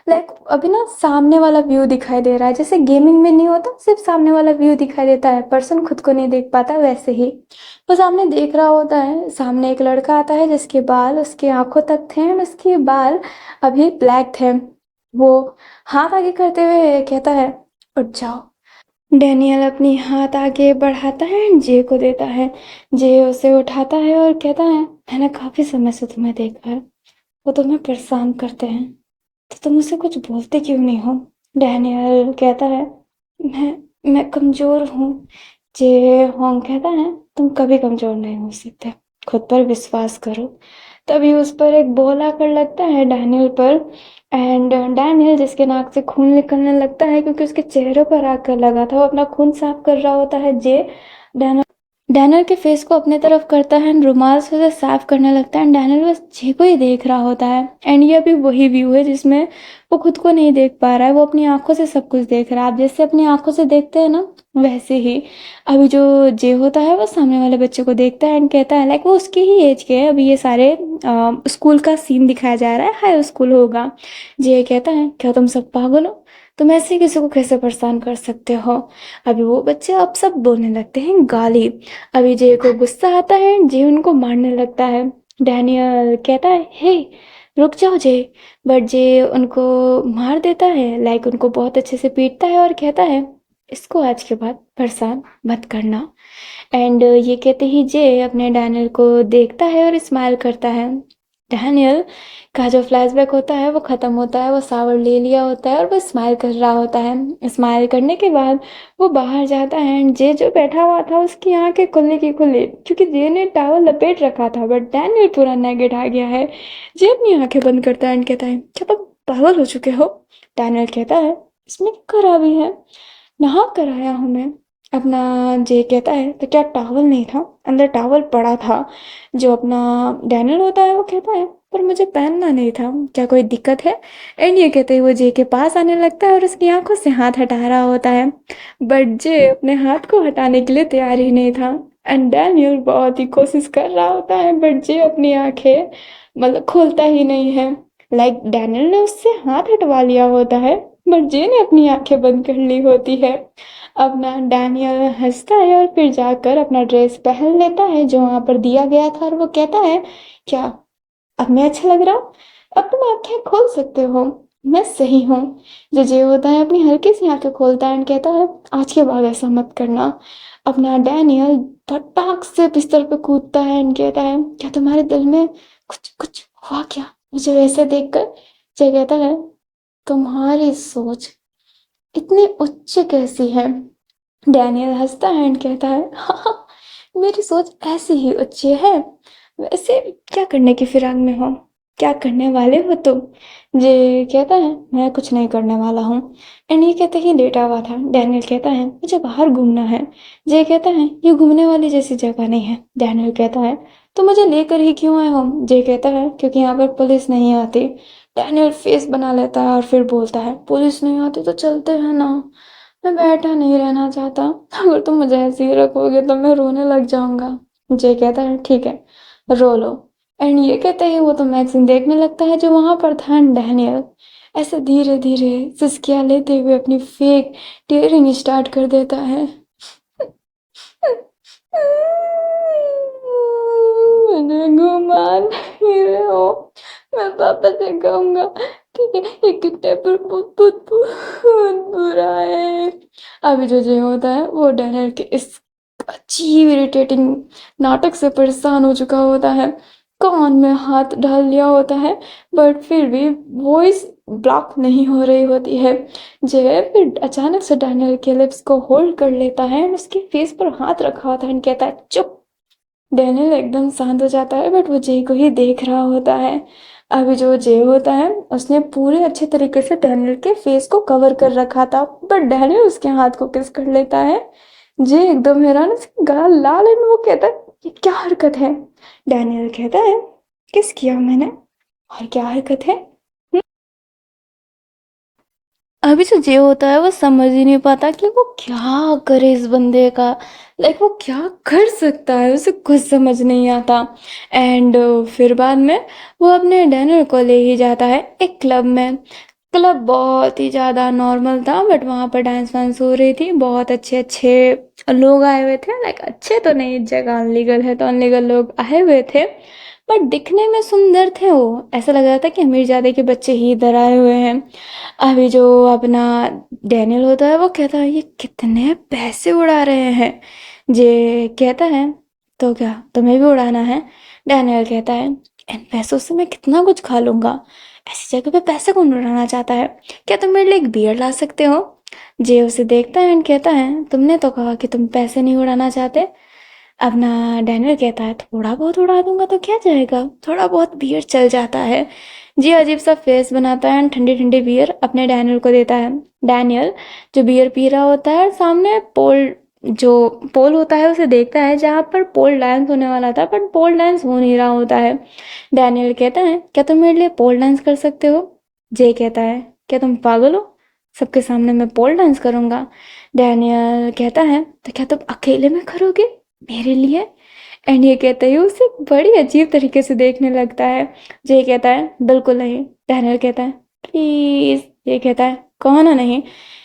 लाइक अभी ना सामने वाला व्यू दिखाई दे रहा है, जैसे गेमिंग में नहीं होता सिर्फ सामने वाला व्यू दिखाई देता है, पर्सन खुद को नहीं देख पाता, वैसे ही वो सामने देख रहा होता है। सामने एक लड़का आता है जिसके बाल उसकी आंखों तक थे एंड उसके बाल अभी ब्लैक थे। वो हाथ आगे करते हुए कहता है उठ जाओ। डैनियल अपनी हाथ आगे बढ़ाता है एंड जे को देता है। जे उसे उठाता है और कहता है मैंने काफी समय से तुम्हें देखा है, वो तुम्हें परेशान करते हैं तो तुम उसे कुछ बोलते क्यों नहीं हो। डैनियल कहता है मैं कमजोर हूँ। जे होंग कहता है तुम कभी कमजोर नहीं हो सकते, खुद पर विश्वास करो। तभी उस पर एक बॉल आकर लगता है डैनियल पर एंड डैनियल जिसके नाक से खून निकलने लगता है क्योंकि उसके चेहरे पर आकर लगा था, वो अपना खून साफ कर रहा होता है। जे डैनियल डैनियल के फेस को अपने तरफ करता है एंड रुमाल से उसे साफ करने लगता है एंड डैनियल बस जे को ही देख रहा होता है। एंड ये अभी वही व्यू है जिसमें वो खुद को नहीं देख पा रहा है, वो अपनी आंखों से सब कुछ देख रहा है। आप जैसे अपनी आंखों से देखते हैं ना, वैसे ही अभी जो जे होता है वो सामने वाले बच्चे को देखता है एंड कहता है लाइक वो उसकी ही एज के है। अभी ये सारे स्कूल का सीन दिखाया जा रहा है, हाई स्कूल होगा। जे कहता है क्या तुम सब पागल हो, तुम ऐसे ही किसी को कैसे परेशान कर सकते हो। अभी वो बच्चे अब सब बोलने लगते हैं गाली। अभी जे को गुस्सा आता है, जे उनको मारने लगता है। डैनियल कहता है हे रुक जाओ जे, बट जे उनको मार देता है, लाइक उनको बहुत अच्छे से पीटता है और कहता है इसको आज के बाद परेशान मत करना। एंड ये कहते ही जे अपने डैनियल को देखता है और स्माइल करता है। डैनियल का जो फ्लैशबैक होता है वो ख़त्म होता है, वो शावर ले लिया होता है और वो स्माइल कर रहा होता है। स्माइल करने के बाद वो बाहर जाता है एंड जे जो बैठा हुआ था उसकी आंखें खुली की खुली, क्योंकि जे ने टॉवल लपेट रखा था बट डैनियल पूरा नेगेट आ गया है। जे अपनी आंखें बंद करता है एंड कहता है क्या तुम पागल हो चुके हो। डैनियल कहता है इसमें क्या खराबी है, नहा कर आया हूँ मैं। अपना जे कहता है तो क्या टॉवल नहीं था, अंदर टॉवल पड़ा था। जो अपना डैनियल होता है वो कहता है पर मुझे पहनना नहीं था, क्या कोई दिक्कत है। एंड ये कहते ही वो जे के पास आने लगता है और उसकी आंखों से हाथ हटा रहा होता है, बट जे अपने हाथ को हटाने के लिए तैयार ही नहीं था। एंड डैनियल बहुत ही कोशिश कर रहा होता है बट जे अपनी आंखें मतलब खोलता ही नहीं है। लाइक डैनियल ने उससे हाथ हटवा लिया होता है बट जे ने अपनी आंखें बंद कर ली होती है। अपना डैनियल हंसता है और फिर जाकर अपना ड्रेस पहन लेता है जो वहां पर दिया गया था और वो कहता है क्या अब मैं अच्छा लग रहा हूँ, अब तुम आंखें खोल सकते हो, मैं सही हूँ। जो जे होता है अपनी हल्की सी आंखें खोलता है और कहता है आज के बाद ऐसा मत करना। अपना डैनियल फटाक से बिस्तर पे कूदता है और कहता है क्या तुम्हारे दिल में कुछ कुछ हुआ क्या। मुझे वैसे देखकर जे कहता है तुम्हारी सोच इतनी उच्च कैसी है। डैनियल हंसता है एंड कहता है हाँ, मेरी सोच ऐसी ही उच्च है। वैसे क्या करने की फिराक में हो, क्या करने वाले हो तुम। जे कहता है मैं कुछ नहीं करने वाला हूँ। एंड ये कहते ही लेटा हुआ था। डैनियल कहता है मुझे बाहर घूमना है। जे कहता है ये घूमने वाली जैसी जगह नहीं है। डैनियल कहता है तो मुझे लेकर ही क्यों आए हो। जे कहता है क्योंकि यहाँ पर पुलिस नहीं आती। डैनियल फेस बना लेता है और फिर बोलता है पुलिस नहीं आती तो चलते हैं ना, मैं बैठा नहीं रहना चाहता, अगर तुम मुझे ऐसे ही रखोगे तो मैं रोने लग जाऊंगा। जय कहता है ठीक है रो लो। एंड ये कहते ही वो तो मैगजीन देखने लगता है जो वहां पर था। डैनियल ऐसे धीरे धीरे सिसकियां लेते हुए अपनी फेक टीयरिंग स्टार्ट कर देता है। मुझे घुमा नहीं रहे हो, मैं पापा से कहूंगा कि ये कितने बहुत बहुत बहुत बुरा है। अभी जो होता है वो डैनियल के इस अजीब इरिटेटिंग नाटक से परेशान हो चुका होता है, कान में हाथ डाल लिया होता है, बट फिर भी वॉइस ब्लॉक नहीं हो रही होती है। जय फिर अचानक से डैनियल के लिप्स को होल्ड कर लेता है और उसके फेस पर हाथ रखा होता है और कहता है चुप। डैनियल एकदम शांत हो जाता है, बट वो जय को ही देख रहा होता है। अभी जो जय होता है उसने पूरे अच्छे तरीके से डैनियल के फेस को कवर कर रखा था, बट डैनियल उसके हाथ को किस कर लेता है। जय एकदम हैरान, उसकी गाल लाल है, वो कहता है ये क्या हरकत है। डैनियल कहता है किस किया मैंने और क्या हरकत है। अभी जो जे होता है वो समझ ही नहीं पाता कि वो क्या करे इस बंदे का, लाइक वो क्या कर सकता है, उसे कुछ समझ नहीं आता। एंड फिर बाद में वो अपने डिनर को ले ही जाता है एक क्लब में। क्लब बहुत ही ज़्यादा नॉर्मल था, बट वहाँ पर डांस वांस हो रही थी, बहुत अच्छे अच्छे लोग आए हुए थे, लाइक अच्छे तो नहीं, जगह अनलीगल है तो अनलीगल लोग आए हुए थे, बट दिखने में सुंदर थे। वो ऐसा लग रहा था कि अमीरजादे के बच्चे ही इधर आए हुए हैं। अभी जो अपना डैनियल होता है वो कहता है ये कितने पैसे उड़ा रहे हैं। जे कहता है तो क्या तुम्हें भी उड़ाना है। डैनियल कहता है इन पैसों से मैं कितना कुछ खा लूंगा, ऐसी जगह पे पैसे कौन उड़ाना चाहता है, क्या तुम मेरे लिए एक बियर ला सकते हो। जे उसे देखता है एंड कहता है तुमने तो कहा कि तुम पैसे नहीं उड़ाना चाहते। अपना डैनियल कहता है थोड़ा बहुत उड़ा दूंगा तो क्या जाएगा, थोड़ा बहुत बियर चल जाता है। जी अजीब सा फेस बनाता है एंड ठंडी ठंडी बियर अपने डैनियल को देता है। डैनियल जो बियर पी रहा होता है सामने पोल, जो पोल होता है उसे देखता है जहाँ पर पोल डांस होने वाला था, बट पोल डांस हो नहीं रहा होता है। डैनियल कहता है क्या तुम मेरे लिए पोल डांस कर सकते हो। जे कहता है क्या तुम पागल हो, सबके सामने मैं पोल डांस करूंगा। डैनियल कहता है तो क्या तुम अकेले में करोगे मेरे लिए। एंड ये कहते ही उसे बड़ी अजीब तरीके से देखने लगता है। जे कहता है बिल्कुल नहीं। डैनियल कहता है प्लीज। ये कहता है कौन है नहीं।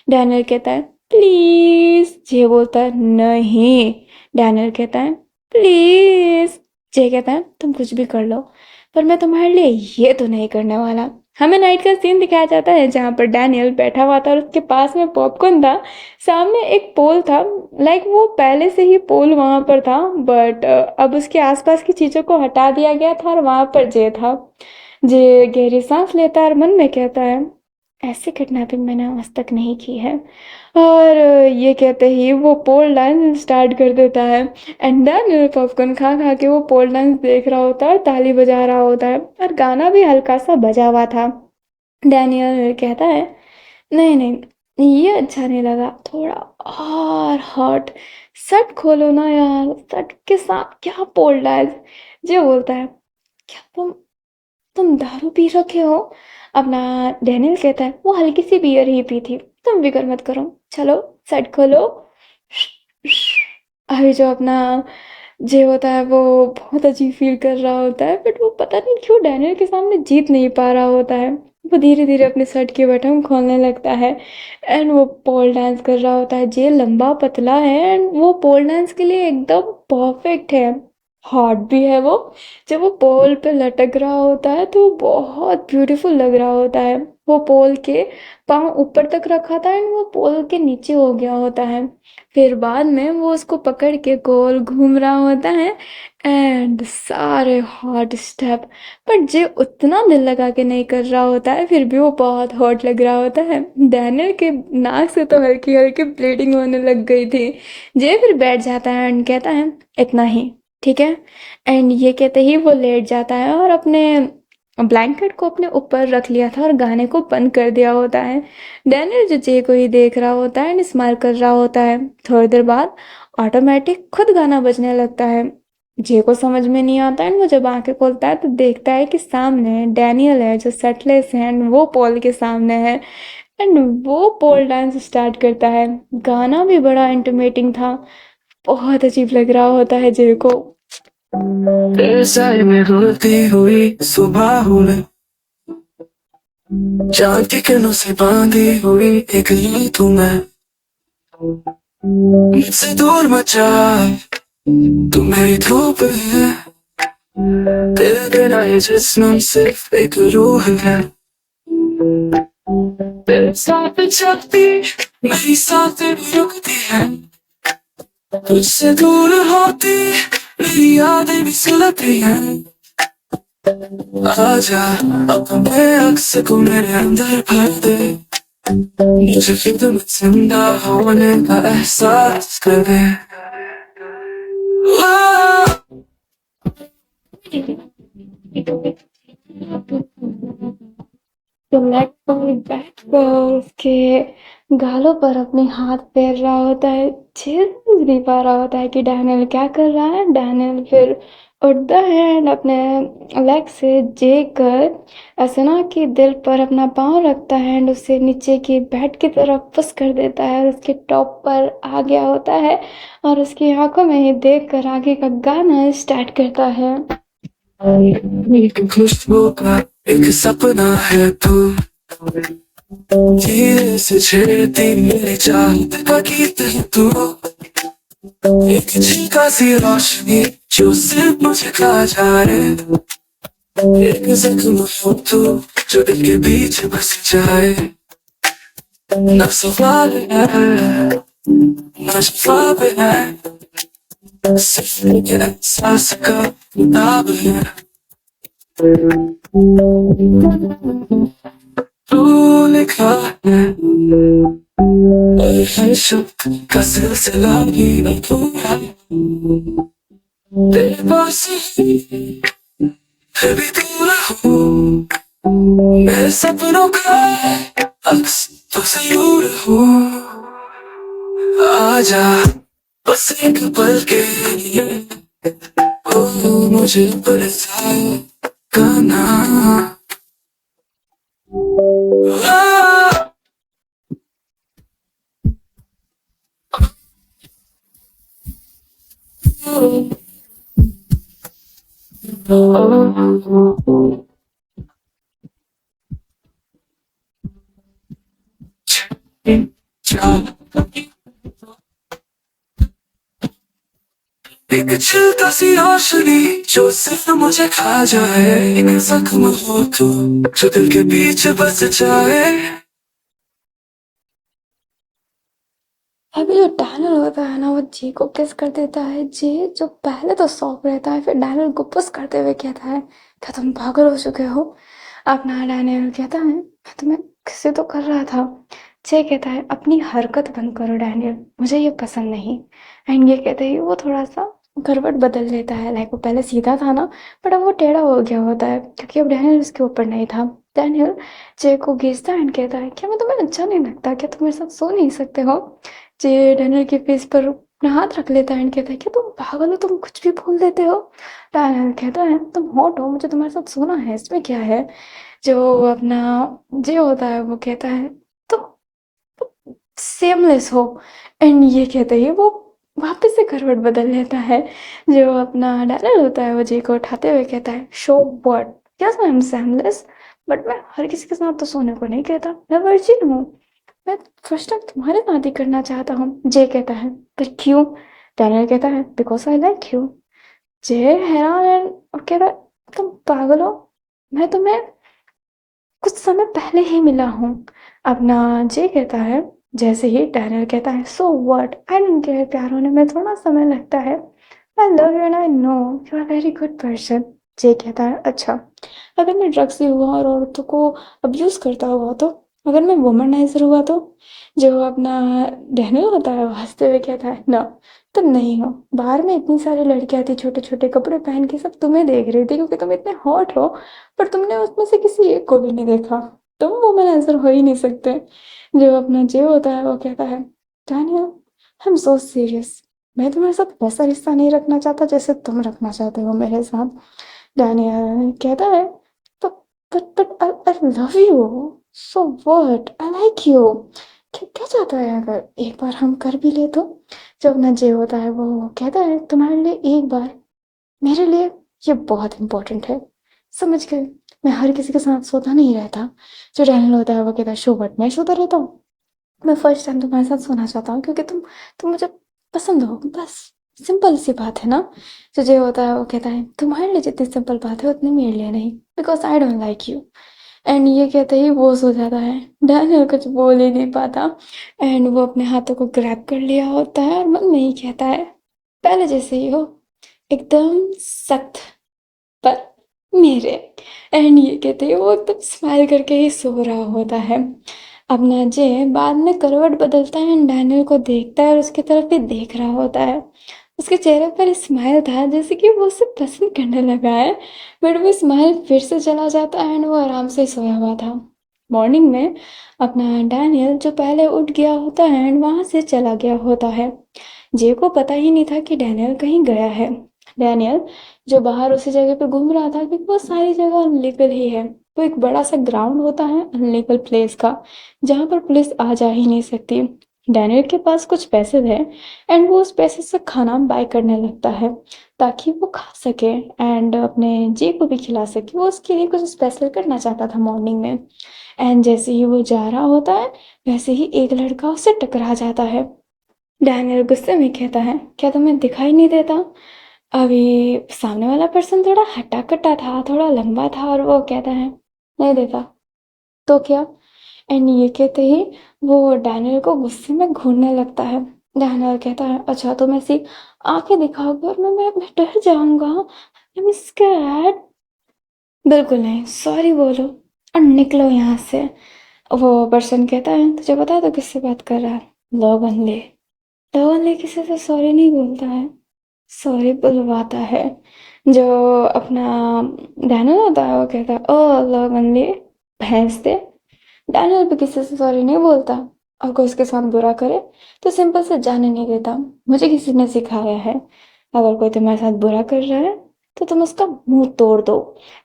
डैनियल कहता है प्लीज। जे बोलता है नहीं। डैनियल कहता है प्लीज। जे कहता है तुम कुछ भी कर लो, पर मैं तुम्हारे लिए ये तो नहीं करने वाला। हमें नाइट का सीन दिखाया जाता है जहाँ पर डैनियल बैठा हुआ था और उसके पास में पॉपकॉर्न था, सामने एक पोल था, लाइक वो पहले से ही पोल वहाँ पर था, बट अब उसके आसपास की चीज़ों को हटा दिया गया था और वहाँ पर जे था। जे गहरी सांस लेता है और मन में कहता है ऐसी किडनैपिंग मैंने आज तक नहीं की है। और ये कहते ही वो पोल डांस स्टार्ट कर देता है। एंड देन पॉपकॉर्न खा खा के वो पोल डांस देख रहा होता है, ताली बजा रहा होता है और गाना भी हल्का सा बजा हुआ था। डैनियल कहता है नहीं नहीं ये अच्छा नहीं लगा, थोड़ा और हॉट, शर्ट खोलो ना यार, शर्ट के साथ क्या पोल डांस। जो बोलता है क्या तुम दारू पी रखे हो। अपना डैनियल कहता है वो हल्की सी बियर ही पी थी, तुम फिक्र मत करो, चलो शर्ट खोलो। अभी जो अपना जे होता है वो बहुत अजीब फील कर रहा होता है, बट वो पता नहीं क्यों डैनियल के सामने जीत नहीं पा रहा होता है। वो धीरे धीरे अपने शर्ट के बटन खोलने लगता है एंड वो पोल डांस कर रहा होता है। जे लंबा पतला है एंड वो पोल डांस के लिए एकदम परफेक्ट है, हॉट भी है वो। जब वो पोल पे लटक रहा होता है तो बहुत ब्यूटीफुल लग रहा होता है। वो पोल के पाँव ऊपर तक रखा था एंड वो पोल के नीचे हो गया होता है। फिर बाद में वो उसको पकड़ के गोल घूम रहा होता है एंड सारे हॉट स्टेप, पर जे उतना दिल लगा के नहीं कर रहा होता है फिर भी वो बहुत हॉट लग रहा होता है। डैनियल के नाक से तो हल्की हल्की ब्लीडिंग होने लग गई थी। जे फिर बैठ जाता है एंड कहता है इतना ही ठीक है। एंड ये कहते ही वो लेट जाता है और अपने ब्लैंकेट को अपने ऊपर रख लिया था और गाने को बंद कर दिया होता है। डैनियल जो जे को ही देख रहा होता है एंड स्माइल कर रहा होता है। थोड़ी देर बाद ऑटोमेटिक खुद गाना बजने लगता है। जे को समझ में नहीं आता एंड वो जब आंखें खोलता है तो देखता है कि सामने डैनियल है जो शर्टलेस है एंड वो पोल के सामने है एंड वो पोल डांस स्टार्ट करता है। गाना भी बड़ा इंटिमेटिंग था, बहुत अजीब लग रहा होता है जे को। तेरे साए में रुलती हुई सुबह हुई, चांद के किरणों से बांधी हुई एक ली तू मैं, मुझसे दूर मत जा, तू मेरी धूप है, तेरे बिना ये जिस्म सिर्फ एक रूह है। तेरे साथ चलती मेरी सांसें भी रुकती है, तुझसे दूर होती मेरी यादें भी सुलगती हैं। आजा अपने अक्स को मेरे अंदर भर दे, मुझे खिदमत जिंदा होने का एहसास कर दे। तो लेग पर बैठकर उसके गालों पर अपने हाथ फेर रहा होता है। झेल नहीं पा रहा होता है कि डैनियल क्या कर रहा है। डैनियल फिर उठता है एंड अपने लेग से जे कर ऐसे ना कि दिल पर अपना पाँव रखता है एंड उसे नीचे की बेड की तरफ पुश कर देता है और उसके टॉप पर आ गया होता है और उसकी आंखों में ही देख कर आगे का गाना स्टार्ट करता है। एक खुशबू का एक सपना है तू, धीरे से छेड़ती मेरे चाहत का गीत है तू, एक झिलका सी रोशनी जो सिर्फ मुझे खा जाए, एक जख्म हो तू जो दिल के बीच बस जाए। न सवाल है न जवाब है, सिर्फ एक एहसास का किताब है। तू लिखा है और हर शब्द का सिलसिला ही अधूरा है, तेरे पास ही फिर भी दूर हूँ, मेरे सपनों का अक्स तो जरूर हूँ। आजा बस एक पल के लिए, ओ मुझे बरसाए गाना। एक चिलता सी रोशनी जो सिर्फ मुझे खा जाए, एक जख्म हो तू जो दिल के बीच बस जाए। अभी जो डैनियल होता है ना वो जे को किस कर देता है। जे जो पहले तो शॉक रहता है फिर डैनियल को पुश करते हुए कहता है क्या तुम पागल हो चुके हो। अपना डैनियल कहता है मैं तुम्हें किसी तो कर रहा था। जे कहता है अपनी हरकत बंद करो डैनियल, मुझे ये पसंद नहीं। एंड ये कहते ही वो थोड़ा सा करवट बदल लेता है। लाइक वो पहले सीधा था ना बट अब वो टेढ़ा हो गया होता है क्योंकि अब डैनियल उसके ऊपर नहीं था। डैनियल जे को खींचता है एंड कहता है क्या मैं तुम्हें अच्छा नहीं लगता, क्या तुम मेरे साथ सो नहीं सकते हो। जे डैनियल के फेस पर अपना हाथ रख लेता है एंड कहता है क्या तुम पागल हो, तुम कुछ भी बोल देते हो। डैनियल कहता है तुम हॉट हो, मुझे तुम्हारे साथ सोना है, इसमें क्या है। जो अपना जे होता है वो कहता है तुम सेमलेस हो। एंड ये कहते ही वो वापस से करवट बदल लेता है। जो अपना डैनियल होता है वो जे को उठाते हुए कहता है show what, yes I am seamless but मैं हर किसी के साथ तो सोने को नहीं कहता, मैं वर्जिन हूँ। मैं फर्स्ट टाइम तुम्हारे साथ ही करना चाहता हूँ। जे कहता है पर क्यों। डैनियल कहता है बिकॉज आई लाइक यू। जे हैरान है और कहता है तुम पागल हो, मैं तुम्हें कुछ समय पहले ही मिला हूँ। अपना जे कहता है जैसे ही डैनियल कहता है so what I don't care, प्यार होने में थोड़ा समय लगता है। I love you and I know you are very good person. J कहता है अच्छा अगर मैं ड्रग्स हुआ और औरतों को अब्यूज करता हुआ तो, अगर मैं वुमनाइजर हुआ तो। जो अपना डैनियल होता है वो हंसते हुए कहता है ना तुम नहीं हो। बाहर में इतनी सारी लड़कियां थी छोटे छोटे कपड़े पहन के, सब तुम्हें देख रही थी क्योंकि तुम इतने हॉट हो, पर तुमने उसमें से किसी एक को भी नहीं देखा। तुम वुमनाइजर हो ही नहीं सकते। जो अपना जे होता है वो कहता है Daniel I am so serious, मैं तुम्हारे साथ वैसा रिश्ता नहीं रखना चाहता जैसे तुम रखना चाहते हो मेरे साथ। डैनियल कहता है but I love you, so what I like you. क्या क्या चाहता है अगर एक बार हम कर भी ले तो। जो अपना जे होता है वो कहता है तुम्हारे लिए एक बार, मेरे लिए ये बहुत इम्पोर्टेंट है। समझ गए, मैं हर किसी के साथ सोता नहीं रहता। जो डैनियल होता है वो कहता है शो बट मैं सोता रहता हूँ। मैं फर्स्ट टाइम तुम्हारे साथ सोना चाहता हूँ क्योंकि तुम मुझे पसंद हो, बस सिंपल सी बात है ना। तो जो होता है वो कहता है तुम्हारे लिए जितनी सिंपल बात है उतनी मेरे लिए नहीं, because I don't like you. And ये कहते ही वो सो जाता है। डैनियल कुछ बोल ही नहीं पाता एंड वो अपने हाथों को ग्रैब कर लिया होता है और मन में ही कहता है पहले जैसे ही हो, एकदम सख्त पर मेरे। एंड ये कहते ही वो एकदम स्माइल करके ही सो रहा होता है। अपना जे बाद में करवट बदलता है एंड डैनियल को देखता है और उसकी तरफ भी देख रहा होता है। उसके चेहरे पर स्माइल था जैसे कि वो उसे पसंद करने लगा है, बट वो स्माइल फिर से चला जाता है एंड वो आराम से सोया हुआ था। मॉर्निंग में अपना डैनियल जो पहले उठ गया होता है एंड वहां से चला गया होता है। जे को पता ही नहीं था कि डैनियल कहीं गया है। डैनियल जो बाहर उसी जगह पे घूम रहा था क्योंकि वो सारी जगह अनलीगल ही है। वो एक बड़ा सा ग्राउंड होता है अनलीगल प्लेस का, जहाँ पर पुलिस आ जा ही नहीं सकती। डैनियल के पास कुछ पैसे थे एंड वो उस पैसे से खाना बाय करने लगता है ताकि वो खा सके एंड अपने जी को भी खिला सके। वो उसके लिए कुछ स्पेशल करना चाहता था मॉर्निंग में। एंड जैसे ही वो जा रहा होता है वैसे ही एक लड़का उससे टकरा जाता है। डैनियल गुस्से में कहता है क्या तुम्हें दिखाई नहीं देता? अभी सामने वाला पर्सन थोड़ा हट्टा कट्टा था, थोड़ा लंबा था और वो कहता है नहीं देखा तो क्या। एंड ये कहते ही वो डैनियल को गुस्से में घूरने लगता है। डैनियल कहता है अच्छा तुम ऐसी आंखें दिखाओगे और मैं डर जाऊंगा, आई एम स्कैर्ड। बिल्कुल नहीं, सॉरी बोलो और निकलो यहाँ से। वो पर्सन कहता है तुझे पता है तो किससे बात कर रहा है? लोगन ले। लोगन ले किसी से सॉरी नहीं बोलता है, सॉरी बुलवाता है। जो अपना डैनियल होता है वो कहता है ओ लोगन ले भैंस दे। डैनियल भी किसी से सॉरी नहीं बोलता और कोई उसके साथ बुरा करे तो सिंपल से जाने नहीं देता। मुझे किसी ने सिखाया है अगर कोई तुम्हारे साथ बुरा कर रहा है तो तुम उसका मुंह तोड़ दो।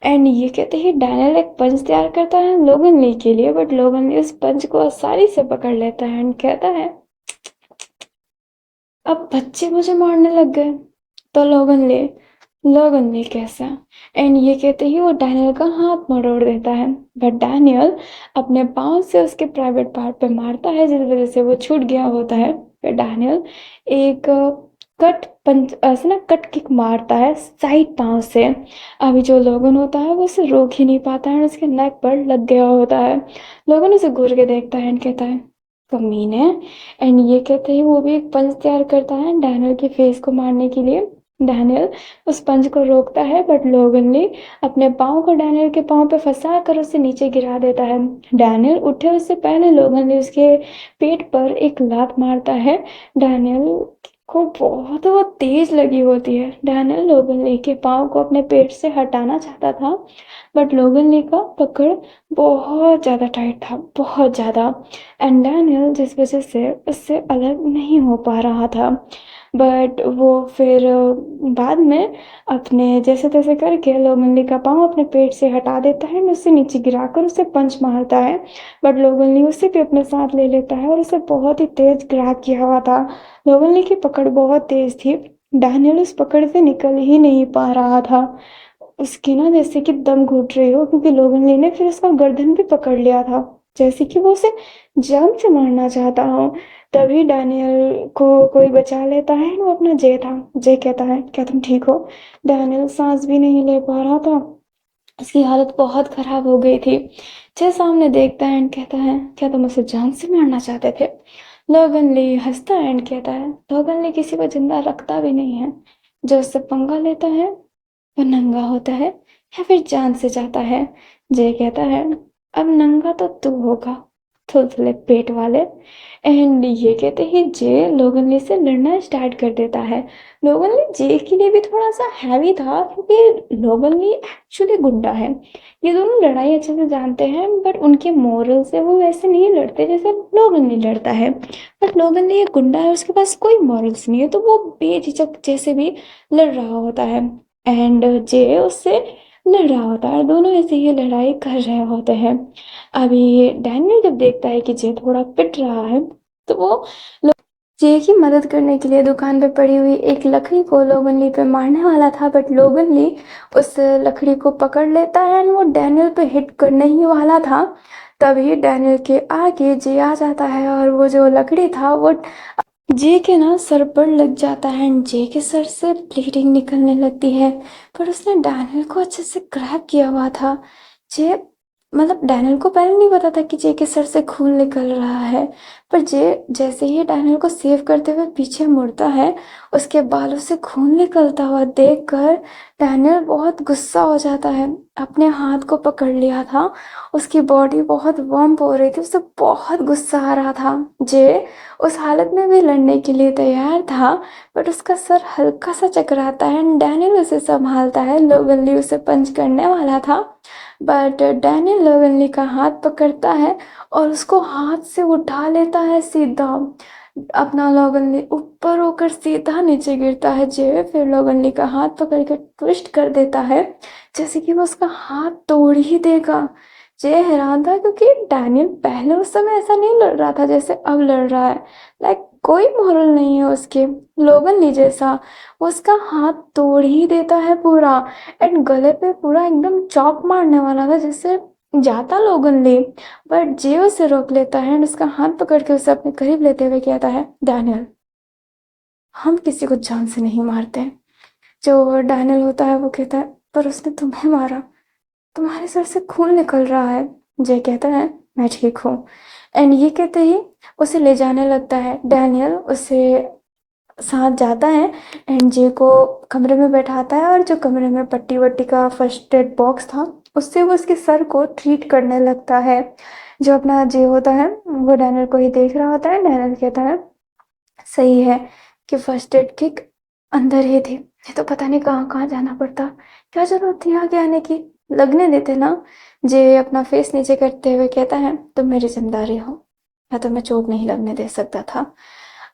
एंड ये कहते ही डैनियल एक पंच तैयार करता है लोगन ली के लिए, बट लोगन ली उस पंच को आसानी से पकड़ लेता है एंड कहता है अब बच्चे मुझे मारने लग गए तो लोगन ले कैसा। एंड ये कहते ही वो डैनियल का हाथ मरोड़ देता है, बट डैनियल अपने पाँव से उसके प्राइवेट पार्ट पे मारता है जिस वजह से वो छूट गया होता है। फिर डैनियल एक कट पंच ऐसे ना कट किक मारता है साइड पाँव से। अभी जो लोगन होता है वो उसे रोक ही नहीं पाता है और उसके नेक पर लग गया होता है। लोगन उसे घूर के देखता है एंड कहता है कमीने। एंड ये कहते ही वो भी एक पंच तैयार करता है डैनियल के फेस को मारने के लिए। डैनियल उस पंच को रोकता है बट लोगनली अपने पाँव को डैनियल के पाँव पे फंसा कर उसे नीचे गिरा देता है। डैनियल उठे उससे पहले लोगनली उसके पेट पर एक लात मारता है। डैनियल को बहुत तेज लगी होती है। डैनियल लोगनली के पाँव को अपने पेट से हटाना चाहता था बट लोगनली का पकड़ बहुत ज़्यादा टाइट था, बहुत ज़्यादा। एंड डैनियल जिस वजह से उससे अलग नहीं हो पा रहा था, बट वो फिर बाद में अपने जैसे तैसे करके लोगनली का पाँव अपने पेट से हटा देता है, उसे नीचे गिराकर उसे पंच मारता है। बट लोगनली उसे भी अपने साथ ले लेता है और उसे बहुत ही तेज ग्रैब किया हुआ था। लोगनली की पकड़ बहुत तेज थी। डैनियल उस पकड़ से निकल ही नहीं पा रहा था। उसकी ना जैसे कि दम घुट रही हो क्योंकि लोगनली ने फिर उसका गर्दन भी पकड़ लिया था जैसे कि वो उसे जान से मारना चाहता हो। तभी डैनियल को कोई बचा लेता है, वो अपना जे था। जे कहता है क्या तुम ठीक हो? डैनियल सांस भी नहीं ले पा रहा था, उसकी हालत बहुत खराब हो गई थी। जे सामने देखता है एंड कहता है क्या तुम उसे जान से मारना चाहते थे? लोगनली हंसता है एंड कहता है लोगनली किसी को जिंदा रखता भी नहीं है, जो उससे पंगा लेता है वो नंगा होता है या फिर जान से जाता है। जय कहता है अब नंगा तो तू होगा थुलथुले पेट वाले। एंड ये कहते ही जय लोगनली से लड़ना स्टार्ट कर देता है। लोगनली जय के लिए भी थोड़ा सा हैवी था क्योंकि लोगनली एक्चुअली गुंडा है। ये दोनों लड़ाई अच्छे से जानते हैं बट उनके मोरल से वो वैसे नहीं लड़ते जैसे लोगनली लड़ता है। बट लोगनली एक गुंडा है, उसके पास कोई मॉरल्स नहीं है तो वो बेझिझक जैसे भी लड़ रहा होता है एंड जे उससे लड़ रहा होता है। दोनों ऐसे ही लड़ाई कर रहे होते हैं। अभी डैनियल जब देखता है कि जे थोड़ा पिट रहा है तो वो जे की मदद करने के लिए दुकान पे पड़ी हुई एक लकड़ी को लोगन ली पे मारने वाला था, बट लोगन ली उस लकड़ी को पकड़ लेता है एंड वो डैनियल पे हिट करने ही वाला था। तभी डैनियल के आगे जे आ जाता है और वो जो लकड़ी था वो जे के ना सर पर लग जाता है एंड जे के सर से ब्लीडिंग निकलने लगती है। पर उसने डैनियल को अच्छे से ग्रैब किया हुआ था। जे मतलब डैनियल को पहले नहीं पता था कि जे के सर से खून निकल रहा है। पर जे जैसे ही डैनियल को सेव करते हुए पीछे मुड़ता है, उसके बालों से खून निकलता हुआ देखकर डैनियल बहुत गुस्सा हो जाता है। अपने हाथ को पकड़ लिया था, उसकी बॉडी बहुत वार्म हो रही थी, उसे बहुत गुस्सा आ रहा था। जे उस हालत में भी लड़ने के लिए तैयार था, बट उसका सर हल्का सा चकराता है एंड डैनियल उसे संभालता है। लोगन ली उसे पंच करने वाला था, बट डैनियल लोगन ली का हाथ पकड़ता है और उसको हाथ से उठा लेता है सीधा। अपना लोगन ली ऊपर होकर सीधा नीचे गिरता है। जे फिर लोगन ली का हाथ पकड़ के ट्विस्ट कर देता है, जैसे कि वो उसका हाथ तोड़ ही देगा। जे हैरान था क्योंकि डैनियल पहले उस समय ऐसा नहीं लड़ रहा था जैसे अब लड़ रहा है। लाइक कोई मोरल नहीं है उसके, लोगन ली जैसा। वो उसका हाथ तोड़ ही देता है पूरा एंड गले पे पूरा एकदम चॉप मारने वाला था जैसे जाता लोगन ली। बट जे उसे रोक लेता है एंड उसका हाथ पकड़ के उसे अपने करीब लेते हुए कहता है, डैनियल, हम किसी को जान से नहीं मारते। जो डैनियल होता है वो कहता है, पर उसने तुम्हें मारा, तुम्हारे सर से खून निकल रहा है। जय कहता है, मैं ठीक हूँ। एंड ये कहते ही उसे ले जाने लगता है। डैनियल उसे साथ जाता है एंड जे को कमरे में बैठाता है और जो कमरे में पट्टी वट्टी का फर्स्ट एड बॉक्स था उससे वो उसके सर को ट्रीट करने लगता है। जो अपना जे होता है वो डैनियल को ही देख रहा होता है। डैनियल कहता है, सही है कि फर्स्ट एड किट अंदर ही थी, ये तो पता नहीं कहाँ कहाँ जाना पड़ता, क्या जरूरत थी आगे आने की, लगने देते ना। जे अपना फेस नीचे करते हुए कहता है, तुम मेरी जिम्मेदारी हो, या तो मैं चोट नहीं लगने दे सकता था।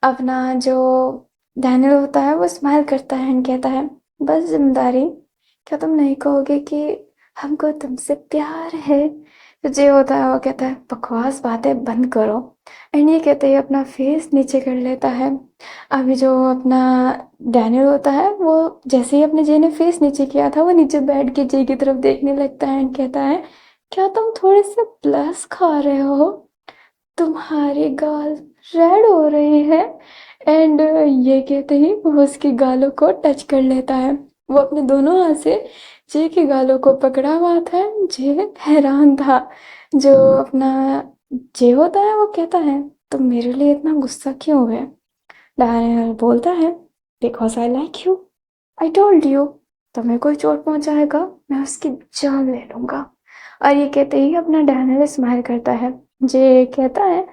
अपना जो डैनियल होता है वो स्माइल करता है एंड कहता है, बस जिम्मेदारी, क्या तुम नहीं कहोगे कि हमको तुमसे प्यार है। तो जे होता है वो कहता है, बकवास बातें बंद करो। एंड ये कहते ही अपना फेस नीचे कर लेता है। अभी जो अपना डैनियल होता है वो जैसे ही अपने जे ने फेस नीचे किया था वो नीचे बैठ के जे की तरफ देखने लगता है एंड कहता है, क्या तुम थोड़े से प्लस खा रहे हो, तुम्हारी गाल रेड हो रही है। एंड ये कहते ही वो उसकी गालों को टच कर लेता है। वो अपने दोनों हाथ से जे की गालों को पकड़ा हुआ था। जे हैरान था। जो अपना जे होता है वो कहता है, तुम मेरे लिए इतना गुस्सा क्यों हुए। डैनियल बोलता है, because I like you, I told you, तुम्हें कोई चोट पहुंचाएगा मैं उसकी जान ले लूंगा। और ये कहते ही अपना डैनियल स्माइल करता है। जे कहता है,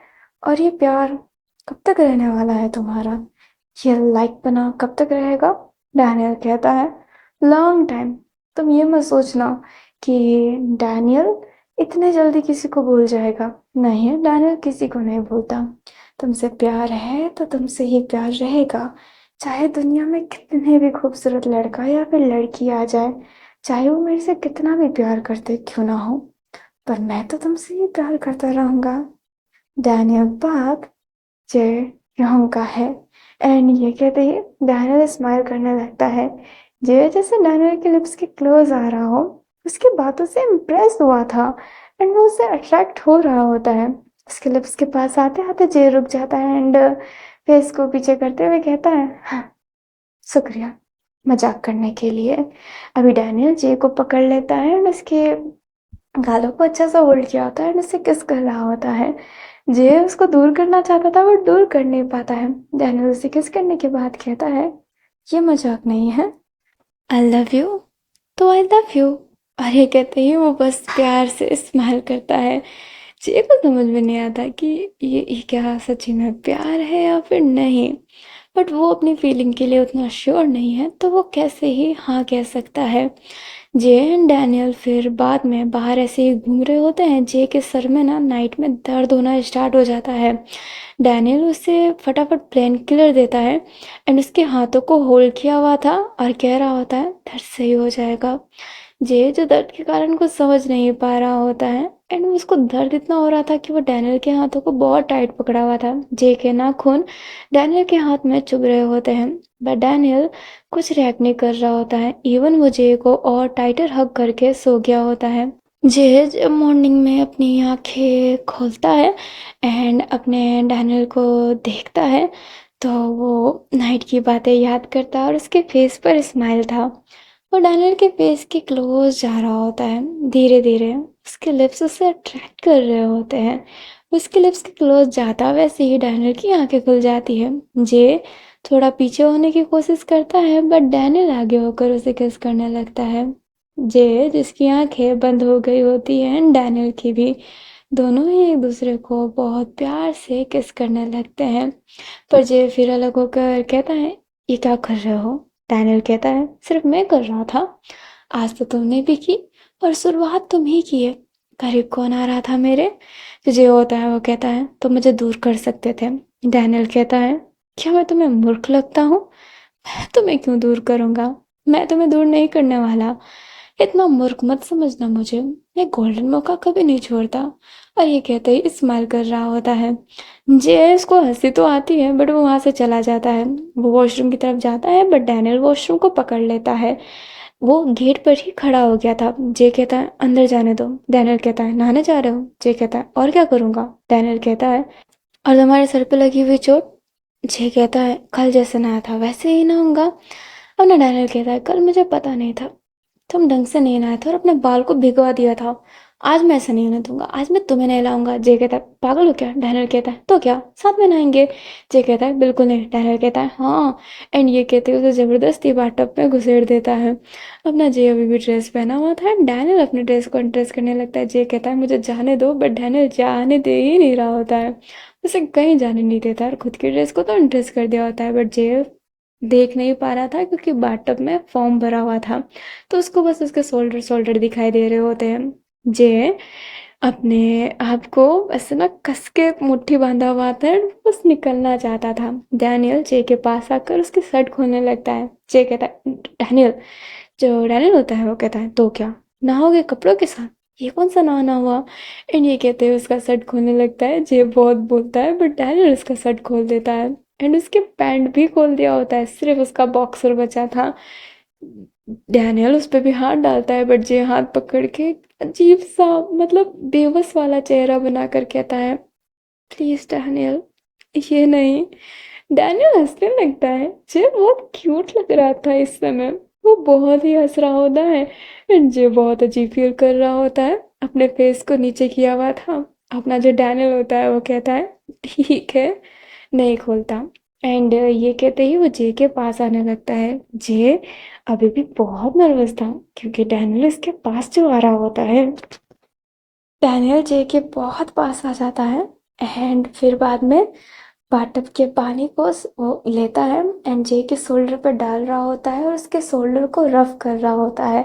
और ये प्यार कब तक रहने वाला है तुम्हारा, ये लाइक बना कब तक रहेगा। डैनियल कहता है, लॉन्ग टाइम। तुम ये मत सोचना कि डैनियल इतने जल्दी किसी को भूल जाएगा। नहीं, डैनियल किसी को नहीं भूलता। तुमसे प्यार है तो तुमसे ही प्यार रहेगा, चाहे दुनिया में कितने भी खूबसूरत लड़का या फिर लड़की आ जाए, चाहे वो मेरे से कितना भी प्यार करते क्यों ना हो, पर मैं तो तुमसे ही प्यार करता रहूंगा। डैनियल पाक जय यहों का है। एंड ये कहते ही डैनियल स्माइल करने लगता है। जय जैसे डैनियल के लिप्स के क्लोज आ रहा हो, उसकी बातों से इम्प्रेस हुआ था एंड वो उससे अट्रैक्ट हो रहा होता है। उसके लिप्स के पास आते आते जय रुक जाता है एंड फेस को पीछे करते हुए कहता है, हाँ, शुक्रिया मजाक करने के लिए। अभी डैनियल जे को पकड़ लेता है एंड उसके गालों को अच्छा सा होल्ड किया होता है एंड उससे किस कर रहा होता है। जे उसको दूर करना चाहता था बट दूर कर नहीं पाता है। डैनियल उसे किस करने के बाद कहता है, ये मजाक नहीं है, आई लव यू, तो आई लव यू। और ये कहते ही वो बस प्यार से स्माइल करता है। जे को समझ में नहीं आता कि ये क्या सच्ची में प्यार है या फिर नहीं। बट वो अपनी फीलिंग के लिए उतना श्योर नहीं है तो वो कैसे ही हाँ कह सकता है। जे एंड डैनियल फिर बाद में बाहर ऐसे ही घूम रहे होते हैं। जे के सर में ना नाइट में दर्द होना स्टार्ट हो जाता है। डैनियल उसे फटाफट पेन किलर देता है एंड उसके हाथों को होल्ड किया हुआ था और कह रहा होता है, दर्द सही हो जाएगा। जे जो दर्द के कारण कुछ समझ नहीं पा रहा होता है एंड उसको दर्द इतना हो रहा था कि वो डैनियल के हाथों को बहुत टाइट पकड़ा हुआ था। जे के नाखून डैनियल के हाथ में चुभ रहे होते हैं, बट डैनियल कुछ रिएक्ट नहीं कर रहा होता है। इवन वो जे को और टाइटर हग करके सो गया होता है। जे जब मॉर्निंग में अपनी आंखें खोलता है एंड अपने डैनियल को देखता है, तो वो नाइट की बातें याद करता है और उसके फेस पर स्माइल था। वो डैनियल के फेस के क्लोज जा रहा होता है, धीरे धीरे उसके लिप्स उसे अट्रैक्ट कर रहे होते हैं। उसके लिप्स के क्लोज जाता वैसे ही डैनियल की आंखें खुल जाती है। जे थोड़ा पीछे होने की कोशिश करता है, बट डैनियल आगे होकर उसे किस करने लगता है। जे जिसकी आंखें बंद हो गई होती हैं, डैनियल की भी, दोनों ही एक दूसरे को बहुत प्यार से किस करने लगते हैं। पर जे फिर अलग होकर कहता है, ये क्या कर रहे हो? डैनियल कहता है, सिर्फ मैं कर रहा था, आज तो तुमने भी की और शुरुआत तुम ही की है। करीब कौन आ रहा था मेरे? तो जे होता है वो कहता है, तुम मुझे दूर कर सकते थे। डैनियल कहता है, क्या मैं तुम्हें मूर्ख लगता हूँ? मैं तुम्हें क्यों दूर करूंगा? मैं तुम्हें दूर नहीं करने वाला। इतना मूर्ख मत समझना मुझे, मैं गोल्डन मौका कभी नहीं छोड़ता। और ये कहते ही स्माइल कर रहा होता है। जे इसको हंसी तो आती है, बट वो वहां से चला जाता है। वो वॉशरूम की तरफ जाता है, बट डैनियल वॉशरूम को पकड़ लेता है। वो गेट पर ही खड़ा हो गया था। जे कहता है, अंदर जाने दो। डैनियल कहता है, नहाने जा रहे हो? जे कहता है, और क्या करूंगा? डैनियल कहता है, और तुम्हारे सर पे लगी हुई चोट? जे कहता है, कल जैसे नहाया था वैसे ही नहाऊंगा। और ना डैनियल कहता है, कल मुझे पता नहीं था, तुम ढंग से नहीं नहाए थे और अपने बाल को भिगवा दिया था। आज मैं ऐसा नहीं होने दूंगा, आज मैं तुम्हें नहीं लाऊंगा। जे कहता है, पागल हो क्या? डैनियल कहता है, तो क्या साथ में नहाएंगे? जे कहता है, बिल्कुल नहीं। डैनियल कहता है, हाँ। एंड ये कहते हुए उसे जबरदस्ती बाथटब में घुसेड़ देता है। अपना जे अभी भी ड्रेस पहना हुआ था, डैनियल अपने ड्रेस को अनड्रेस करने लगता है। जे कहता है, मुझे जाने दो, बट डैनियल जाने दे ही नहीं रहा होता है। उसे कहीं जाने नहीं देता और खुद की ड्रेस को तो अनड्रेस कर दिया होता है, बट जे देख नहीं पा रहा था क्योंकि बाथटब में फॉर्म भरा हुआ था। तो उसको बस उसके शोल्डर शोल्डर दिखाई दे रहे होते हैं। जे अपने आप को ऐसे ना कस के मुट्ठी बांधा हुआ था और बस निकलना चाहता था। डैनियल जे के पास आकर उसकी शर्ट खोलने लगता है। जे कहता है, डैनियल, जो डैनियल होता है वो कहता है, तो क्या नहाओगे कपड़ों के साथ? ये कौन सा नहाना हुआ? एंड ये कहते हुए उसका शर्ट खोलने लगता है। जे बहुत बोलता है, बट डैनियल उसका शर्ट खोल देता है। एंड उसके पैंट भी खोल दिया होता है, सिर्फ उसका बॉक्सर बचा था। डैनियल उस पे भी हाथ डालता है, बट जे हाथ पकड़ के अजीब सा, मतलब बेबस वाला चेहरा बनाकर कहता है, प्लीज डैनियल, ये नहीं। डैनियल हंसने लगता है। जे बहुत क्यूट लग रहा था इस समय, वो बहुत ही हंस रहा होता है। एंड जे बहुत अजीब फील कर रहा होता है, अपने फेस को नीचे किया हुआ था। अपना जो डैनियल होता है वो कहता है, ठीक है, नहीं खोलता। एंड ये कहते ही वो जे के पास आने लगता है। जे अभी भी बहुत नर्वस था क्योंकि डैनियल इसके पास जो आ रहा होता है। डैनियल जे के बहुत पास आ जाता है एंड फिर बाद में बाथटब के पानी को वो लेता है एंड जे के शोल्डर पर डाल रहा होता है और उसके शोल्डर को रफ कर रहा होता है,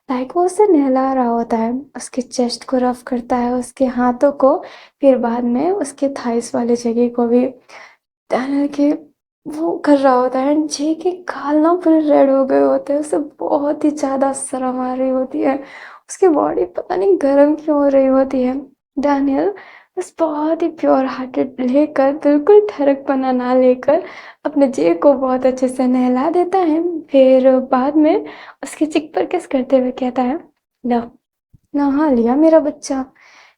लाइक वो उसे नहला रहा होता है। उसके चेस्ट को रफ करता है, उसके हाथों को, फिर बाद में उसके थाइस वाले जगह को भी डैनियल के वो कर रहा होता है। एंड जे के गाल ना पूरे रेड हो गए होते हैं, उसे बहुत ही ज्यादा शर्म आ रही होती है। उसकी बॉडी पता नहीं गर्म क्यों हो रही होती है। डैनियल बस बहुत ही प्योर हार्टेड लेकर, बिल्कुल ठरकपना ना लेकर, अपने जे को बहुत अच्छे से नहला देता है। फिर बाद में उसके चिक पर किस करते हुए कहता है, लो, नहा लिया मेरा बच्चा।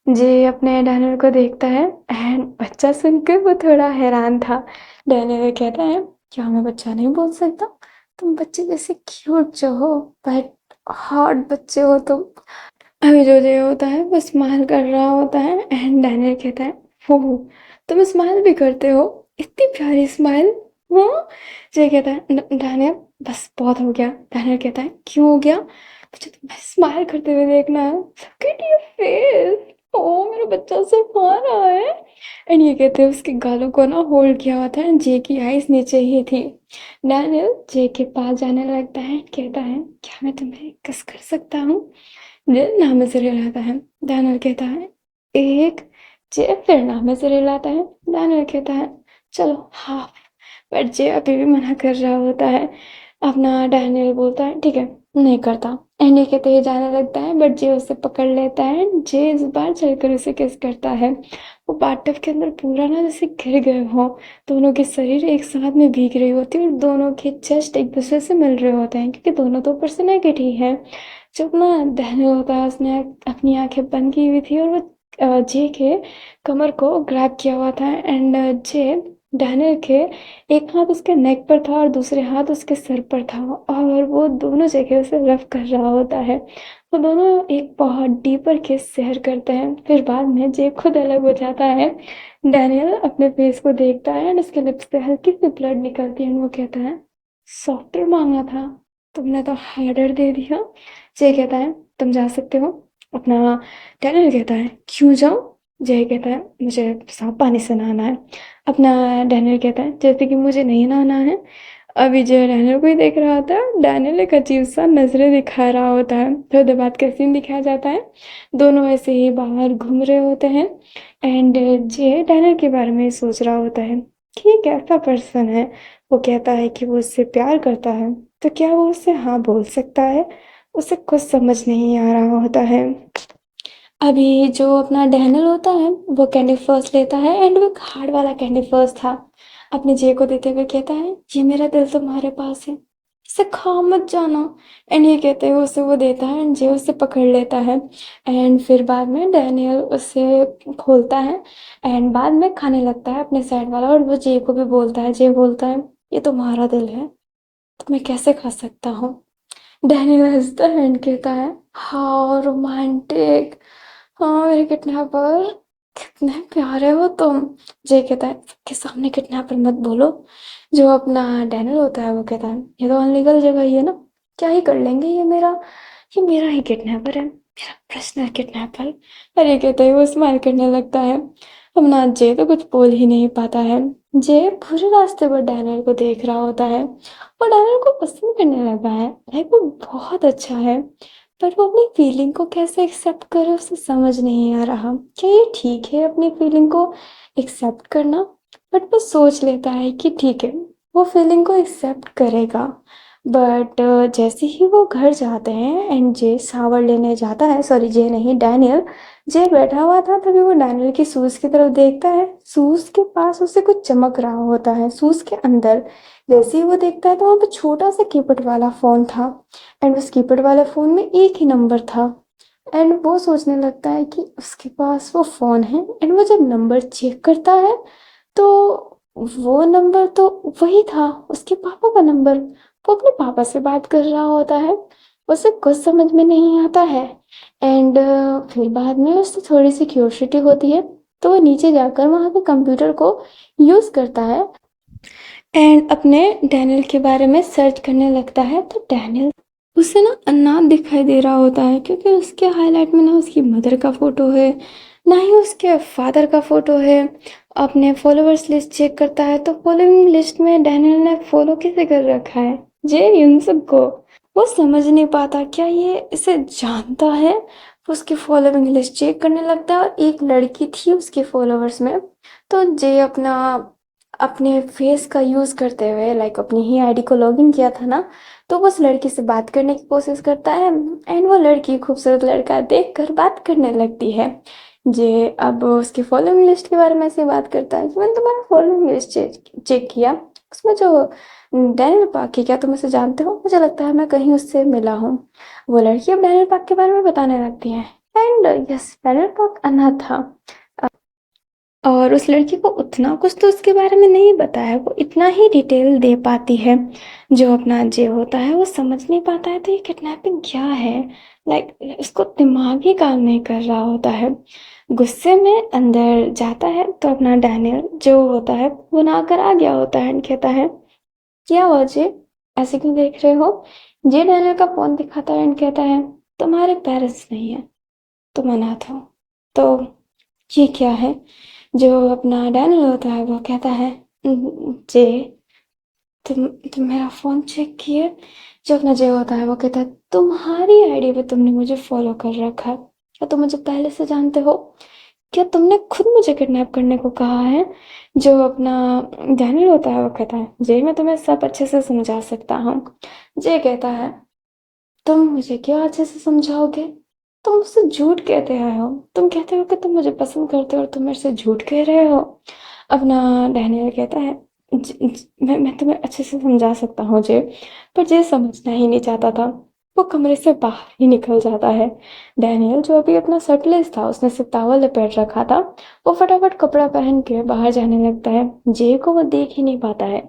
जे अपने डैनियल को देखता है एंड बच्चा सुनकर वो थोड़ा हैरान था। डैनियल कहता है, क्या मैं बच्चा नहीं बोल सकता? तुम बच्चे जैसे क्यूट जो हो, बट हॉट बच्चे हो तुम। अभी जो जे होता है वो स्माइल कर रहा होता है एंड डैनियल कहता है, हो तुम स्माइल भी करते हो, इतनी प्यारी स्माइल। हाँ। जे कहता है, डैनियल बस बहुत हो गया। डैनियल कहता है, क्यों हो गया? मुझे तुम्हें स्माइल करते हुए देखना है। लुक एट योर फेस, ओ मेरा बच्चा सब आ रहा है। एंड ये कहते हैं उसके गालों को ना होल्ड किया हुआ था एंड जे की आईज नीचे ही थी। डैनियल जे के पास जाने लगता है, कहता है, क्या मैं तुम्हें किस कर सकता हूँ? जे नामे से रिलाता है। डैनियल कहता है, एक। जे फिर नामे से रिलाता है। डैनियल कहता है, चलो हाफ। बट जे अभी भी मना कर रहा होता है। अपना डैनियल बोलता है ठीक है, नहीं करता। एंड ये कहते हुए जाने लगता है, बट जे उसे पकड़ लेता है। जे इस बार चलकर उसे किस करता है। वो बाथटब के अंदर पूरा ना जैसे गिर गए हों। दोनों के शरीर एक साथ में भीग रही होती है और दोनों के चेस्ट एक दूसरे से मिल रहे होते हैं, क्योंकि दोनों तो ऊपर से नेकेड ही है। जब ना डैनियल होता है, उसने अपनी आंखें बंद की हुई थी और वो जे के कमर को ग्रैब किया हुआ था। एंड जे डैनियल के एक हाथ उसके नेक पर था और दूसरे हाथ उसके सर पर था, और वो दोनों जगह उसे रफ कर रहा होता है। वो दोनों एक बहुत डीपर किस शेयर करते हैं। फिर बाद में जे खुद अलग हो जाता है। डैनियल अपने फेस को देखता है एंड उसके लिप्स से हल्की सी ब्लड निकलती है। वो कहता है, सॉफ्टर मांगा था, तुमने तो हार्डर दे दिया। जे कहता है, तुम जा सकते हो। अपना डैनियल कहता है, क्यों जाऊं। जय कहता है, मुझे साफ पानी से नहाना है। अपना डैनियल कहता है, जैसे कि मुझे नहीं नहाना है। अभी जय डैनियल को ही देख रहा होता है। डैनियल एक अजीब सा नजरें दिखा रहा होता है। थोड़ी देर बाद का सीन दिखाया जाता है। दोनों ऐसे ही बाहर घूम रहे होते हैं। एंड जय डैनियल के बारे में सोच रहा होता है कि ये कैसा पर्सन है। वो कहता है कि वो उससे प्यार करता है, तो क्या वो उससे हाँ बोल सकता है। उसे कुछ समझ नहीं आ रहा होता है। अभी जो अपना डैनियल होता है वो कैंडी फर्स्ट लेता है, एंड वो एक हार्ड वाला कैंडी फर्स्ट था। अपने जे को देते हुए कहता है, ये मेरा दिल तुम्हारे पास है, इसे खा मत जाना। एंड ये कहते हुए उसे वो देता है एंड जे उसे पकड़ लेता है। एंड फिर बाद में डैनियल उसे खोलता है एंड बाद में खाने लगता है अपने साइड वाला, और वो जे को भी बोलता है। जे बोलता है, ये तुम्हारा दिल है, तो मैं कैसे खा सकता हूँ। डैनियल हंसता है एंड कहता है, हाउ रोमांटिक, हाँ मेरे किडनैपर, कितने प्यारे हो तुम। जय कहता है, सबके सामने किडनैपर मत बोलो। जो अपना डैनियल होता है वो कहता है, ये तो अनलीगल जगह ही है ना, क्या ही कर लेंगे, ये मेरा ही किडनैपर है, मेरा पर्सनल किडनैपर। अरे कहते ही वो स्माइल करने लगता है। अपना जय तो कुछ बोल ही नहीं पाता है। जय पूरे रास्ते पर डैनियल को देख रहा होता है और डैनियल को पसंद करने लगा है। लाइक वो बहुत अच्छा है, पर वो अपनी फीलिंग को कैसे एक्सेप्ट करे उसे समझ नहीं आ रहा। क्या ये ठीक है अपनी फीलिंग को एक्सेप्ट करना। बट वो सोच लेता है कि ठीक है, वो फीलिंग को एक्सेप्ट करेगा। बट जैसे ही वो घर जाते हैं एंड जे शावर लेने जाता है, सॉरी जे नहीं डैनियल, जे बैठा हुआ था, तभी वो डैनियल की शूज की तरफ देखता है। शूज के पास उसे कुछ चमक रहा होता है शूज के अंदर। जैसे ही वो देखता है तो वहाँ पे छोटा सा कीपैड वाला फोन था, एंड उस कीपैड वाले फ़ोन में एक ही नंबर था। एंड वो सोचने लगता है कि उसके पास वो फ़ोन है, एंड वो जब नंबर चेक करता है तो वो नंबर तो वही था, उसके पापा का नंबर। वो अपने पापा से बात कर रहा होता है। उसे कुछ समझ में नहीं आता है। एंड फिर बाद में उससे थोड़ी सी क्यूरियोसिटी होती है, तो वो नीचे जाकर वहाँ के कंप्यूटर को यूज़ करता है एंड अपने डैनियल के बारे में सर्च करने लगता है। तो डैनियल उसे ना अनाथ दिखाई दे रहा होता है, क्योंकि उसके हाईलाइट में ना उसकी मदर का फोटो है, ना ही उसके फादर का फोटो है। अपने फॉलोअर्स लिस्ट चेक करता है तो फॉलोइंग लिस्ट में डैनियल ने फॉलो कैसे कर रखा है, जे यूनसुक को। वो समझ नहीं पाता क्या ये इसे जानता है। वो उसकी फॉलोइंग लिस्ट चेक करने लगता है और एक लड़की थी उसके फॉलोअर्स में। तो जे अपना अपने फेस का यूज़ करते हुए, लाइक अपनी ही आईडी को लॉगिन किया था ना, तो वो उस लड़की से बात करने की कोशिश करता है। एंड वो लड़की खूबसूरत लड़का देखकर बात करने लगती है। जे अब उसकी फॉलोइंग लिस्ट के बारे में ऐसे बात करता है कि मैंने तुम्हारा फॉलोइंग लिस्ट चेक किया, उसमें जो डैनियल पार्क है, क्या तुम उसे जानते हो, मुझे लगता है मैं कहीं उससे मिला हूँ। वो लड़की अब डैनियल पार्क के बारे में बताने लगती है। एंड यस, डैनियल पार्क अनाथ था और उस लड़की को उतना कुछ तो उसके बारे में नहीं बताया, वो इतना ही डिटेल दे पाती है। जो अपना जे होता है वो समझ नहीं पाता है तो ये किडनैपिंग क्या है। लाइक उसको दिमाग ही काम नहीं कर रहा होता है। गुस्से में अंदर जाता है तो अपना डैनियल जो होता है वो ना कर आ गया होता है एंड कहता है, क्या हुआ जे, ऐसे क्यों देख रहे हो। जे डैनियल का फोन दिखाता है एंड कहता है, तुम्हारे पेरेंट्स नहीं है, तुम अनाथ हो, तो ये क्या है। जो अपना डैनियल होता है वो कहता है, जे तुम मेरा फ़ोन चेक किए। जो अपना जे होता है वो कहता है, तुम्हारी आईडी पे तुमने मुझे फॉलो कर रखा है, क्या तुम मुझे पहले से जानते हो। क्या तुमने खुद मुझे किडनैप करने को कहा है? जो अपना डैनियल होता है वो कहता है, जे मैं तुम्हें सब अच्छे से समझा सकता हूँ। जे कहता है, तुम मुझे क्या अच्छे से समझाओगे? तुम मुझसे झूठ कहते आए हो। तुम कहते हो कि तुम मुझे पसंद करते हो और तुम मेरे से झूठ कह रहे हो। अपना डैनियल कहता है, मैं तुम्हें अच्छे से समझा सकता हूँ जे, पर जे समझना ही नहीं चाहता था। वो कमरे से बाहर ही निकल जाता है। डैनियल जो अभी अपना शर्टलेस था, उसने सिर्फ टॉवल लपेट रखा था, वो फटाफट कपड़ा पहन के बाहर जाने लगता है। जे को वो देख ही नहीं पाता है।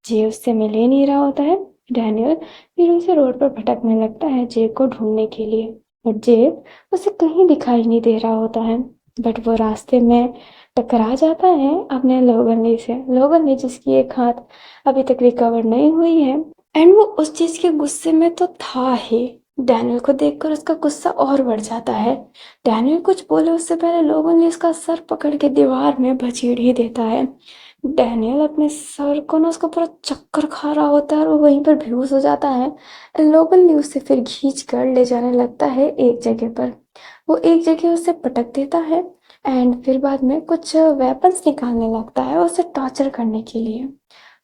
जे उससे मिल ही नहीं रहा होता है। डैनियल फिर उसे रोड पर भटकने लगता है जे को ढूंढने के लिए। और जे उसे कहीं दिखाई नहीं दे रहा होता है। बट वो रास्ते में टकरा जाता है अपने लोगनली से। लोगनली जिसकी एक हाथ अभी तक रिकवर नहीं हुई है। एंड वो उस चीज के गुस्से में तो था ही। डैनियल को देखकर उसका गुस्सा और बढ़ जाता है। डैनियल कुछ बोले उससे पहले लोगनली उसका सर पकड़ के दीवार में भचीड़ ही देता है। डैनियल अपने सर को ना, उसको पूरा चक्कर खा रहा होता है और वो वहीं पर बेहोश हो जाता है। लोगन ने उसे फिर खींच कर ले जाने लगता है एक जगह पर। वो एक जगह उसे पटक देता है। एंड फिर बाद में कुछ वेपन्स निकालने लगता है उसे टॉर्चर करने के लिए।